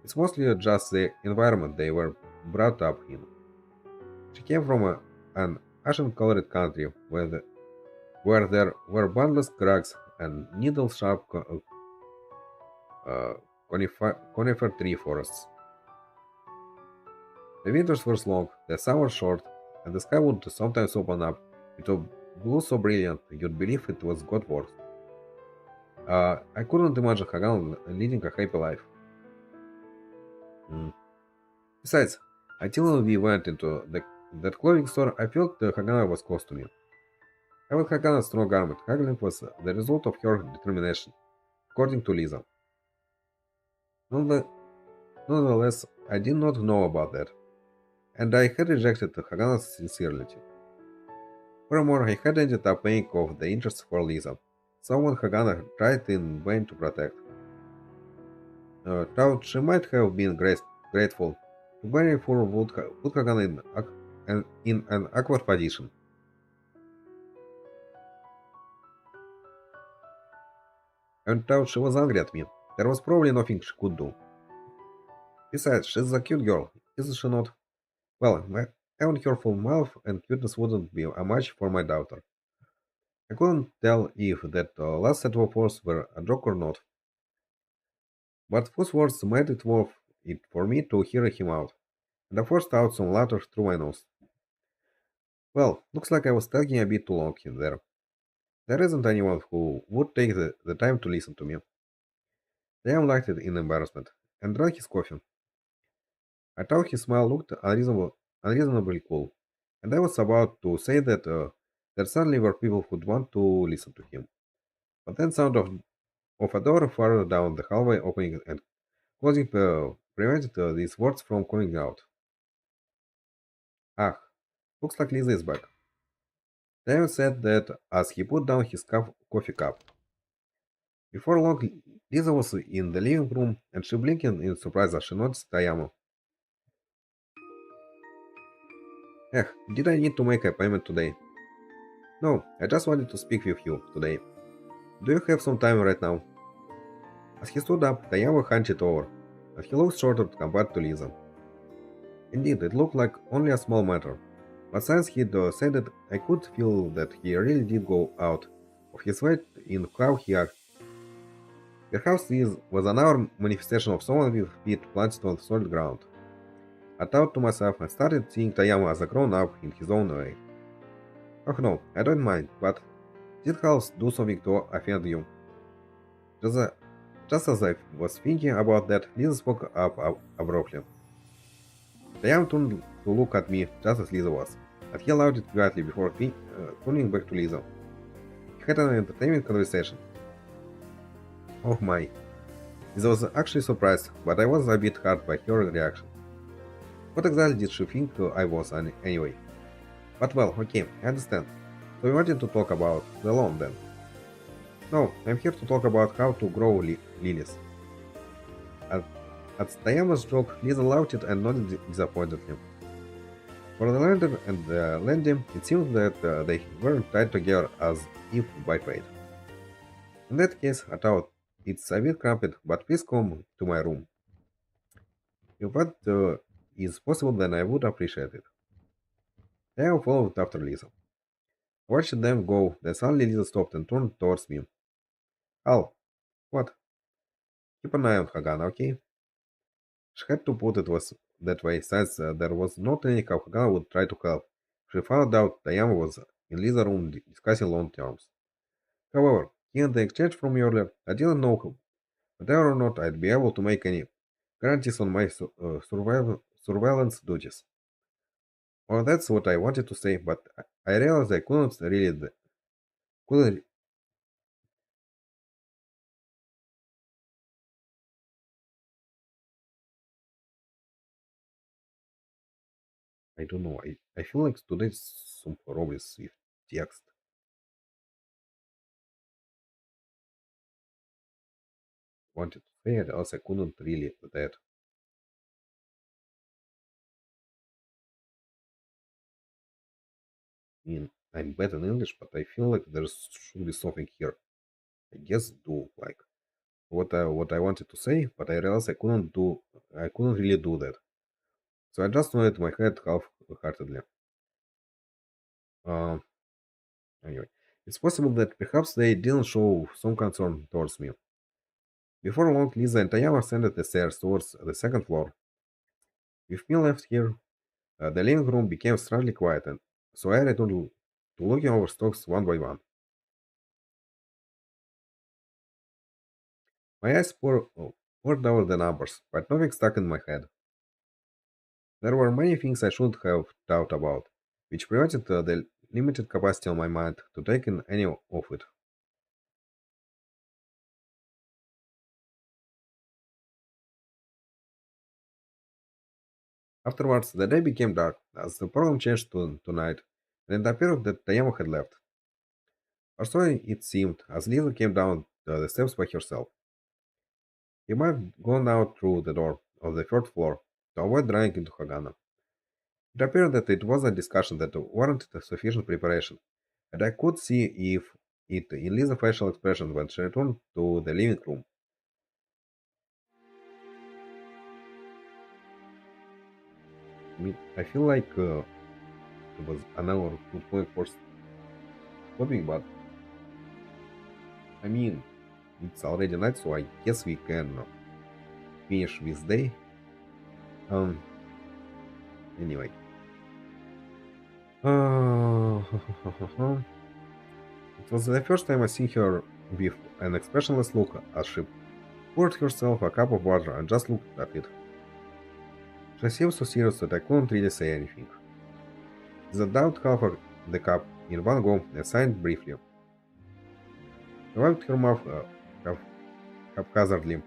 It's mostly just the environment they were brought up in. She came from an Asian-colored country where there were boundless crags and needle-sharp conifer tree forests. The winters were long, the summers short, and the sky would sometimes open up with a blue so brilliant you'd believe it was God's work. I couldn't imagine Hagan leading a happy life. Mm. Besides, until we went into that clothing store, I felt Hagana was close to me. Having Hagana's strong arm at Hagelin was the result of her determination, according to Lisa. Nonetheless, I did not know about that, and I had rejected Hagana's sincerity. Furthermore, I had ended up paying off the interest for Lisa, someone Hagana tried in vain to protect. Thought she might have been grateful. Very poor would put Hagana in an awkward position. And thought she was angry at me. There was probably nothing she could do. Besides, she's a cute girl, isn't she not? Well, my own careful mouth and cuteness wouldn't be a match for my daughter. I couldn't tell if that last set of words were a joke or not, but those words made it worth it for me to hear him out, and I forced out some laughter through my nose. Well, looks like I was talking a bit too long in there. There isn't anyone who would take the time to listen to me. Liam liked it in embarrassment and drank his coffee. I thought his smile looked unreasonably cool, and I was about to say that there certainly were people who'd want to listen to him. But then sound of a door farther down the hallway opening and closing prevented these words from coming out. Ah, looks like Lisa is back. David said that as he put down his coffee cup. Before long, Lisa was in the living room and she blinked in surprise as she noticed Tayamo. Did I need to make a payment today? No, I just wanted to speak with you today. Do you have some time right now? As he stood up, Tayamo hunched over, and he looked shorter compared to Lisa. Indeed, it looked like only a small matter, but since he'd said it, I could feel that he really did go out of his way in how he acted. Perhaps this was another manifestation of someone with feet planted on solid ground. I thought to myself and started seeing Tayama as a grown-up in his own way. Oh no, I don't mind, but did House do something to offend you? Just as I was thinking about that, Lisa spoke up abruptly. Tayama turned to look at me just as Lisa was, and he allowed it quietly before turning back to Lisa. He had an entertaining conversation. Oh my. Lisa was actually surprised, but I was a bit hurt by her reaction. What exactly did she think I was anyway? But well, okay, I understand. So we wanted to talk about the loan then. No, I'm here to talk about how to grow lilies. At Tayama's joke, Lisa laughed and nodded disappointedly. For the lender and the lending, it seemed that they weren't tied together as if by fate. In that case, I thought, it's a bit cramped, but please come to my room. If that is possible, then I would appreciate it. Tayama followed after Lisa. Watched them go, then suddenly Lisa stopped and turned towards me. Al, what? Keep an eye on Hagana, okay? She had to put it was that way, since there was no telling how Hagana would try to help. She found out Tayama was in Liza's room discussing loan terms. However, in the exchange from earlier, I didn't know whether or not I'd be able to make any guarantees on my surveillance duties. Well, that's what I wanted to say, but I realized I couldn't really, couldn't, I don't know, I feel like today's some problems with text. Wanted to say it, else I couldn't really that. I mean, I'm bad in English, but I feel like there should be something here. I guess do like what I wanted to say, but I realized I couldn't really do that. So I just nodded my head half-heartedly. Um, anyway, it's possible that perhaps they didn't show some concern towards me. Before long, Lisa and Tayama ascended the stairs towards the second floor. With me left here, the living room became strangely quiet, and so I returned to looking over stocks one by one. My eyes poured over the numbers, but nothing stuck in my head. There were many things I should have thought about, which prevented the limited capacity of my mind to take in any of it. Afterwards, the day became dark as the program changed to night, and it appeared that Tayama had left. Or so it seemed as Lisa came down the steps by herself. He might have gone out through the door of the third floor to avoid running into Hagana. It appeared that it was a discussion that warranted sufficient preparation, and I could see if it in Lisa's facial expression when she returned to the living room. I mean, I feel like it was another good point for stopping, but I mean, it's already night, so I guess we can finish this day. Um, anyway. Uh, it was the first time I see her with an expressionless look as she poured herself a cup of water and just looked at it. She seemed so serious that I couldn't really say anything. The doubted half of the cup in one go and sighed briefly. She wiped her mouth haphazardly.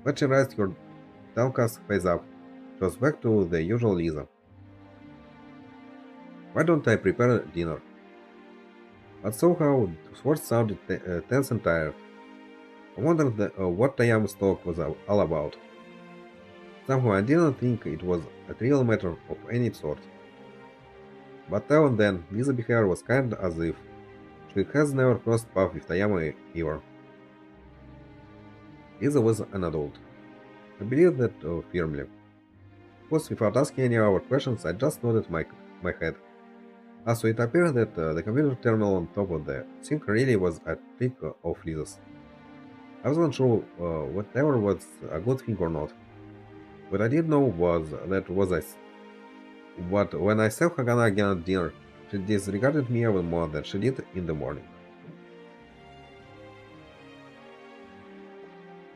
When she raised her downcast face up, she was back to the usual Lisa. Why don't I prepare dinner? But somehow the words sounded tense and tired. I wondered what Tayama's talk was all about. Somehow I didn't think it was a real matter of any sort. But now and then, Lisa's behavior was kind as if she has never crossed paths with Tayama ever. Lisa was an adult. I believed that firmly. Of course, without asking any other questions, I just nodded my head. Also, it appeared that the computer terminal on top of the sink really was a trick of Lisa's. I wasn't sure whatever was a good thing or not. What I did know was that was I. But when I saw Hagana again at dinner, she disregarded me even more than she did in the morning.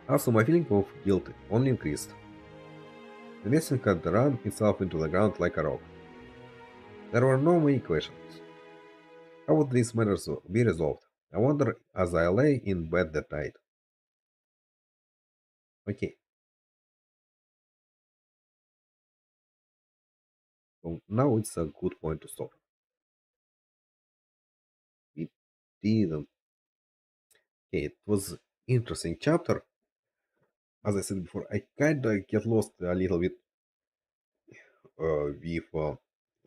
Also, my feeling of guilt only increased. The message had run itself into the ground like a rock. There were no many questions. How would these matters be resolved? I wondered as I lay in bed that night. Okay, so now it's a good point to stop. It didn't. Okay, it was interesting chapter. As I said before, I kinda get lost a little bit with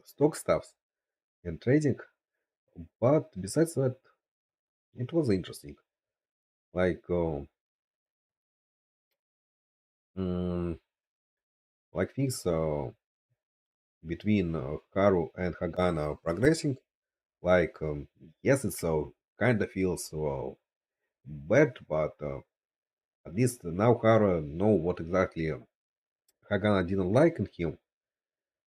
stock stuffs and trading, but besides that, it was interesting. Like, mm, like things between Haru and Hagana progressing. Like, yes, it's kind of feels bad, but at least now Haru know what exactly Hagana didn't like in him.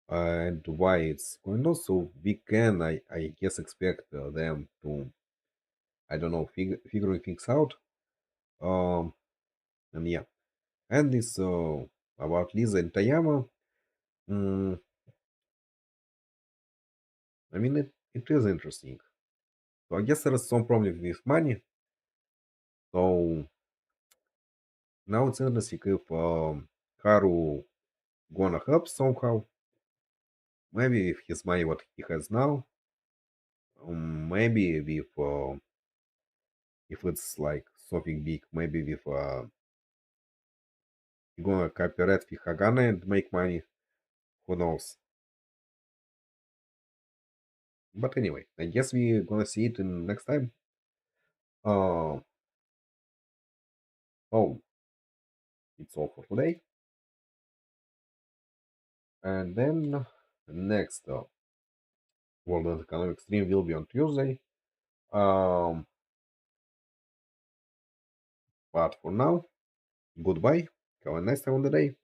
and why it's going on. So we can, I guess, expect them to, I don't know, figuring things out. Um, and yeah, and this about Lisa and Tayama. Mm, I mean, it is interesting. So I guess there is some problem with money. So now it's interesting if Haru gonna help somehow. Maybe if his money what he has now. Maybe with if it's like something big, maybe with he gonna cooperate with Hagane and make money. Who knows? But anyway, I guess we gonna see it in next time. Uh, oh, it's all for today. And then next World Economic Stream will be on Tuesday. Um, but for now, goodbye. Have a nice time on the day.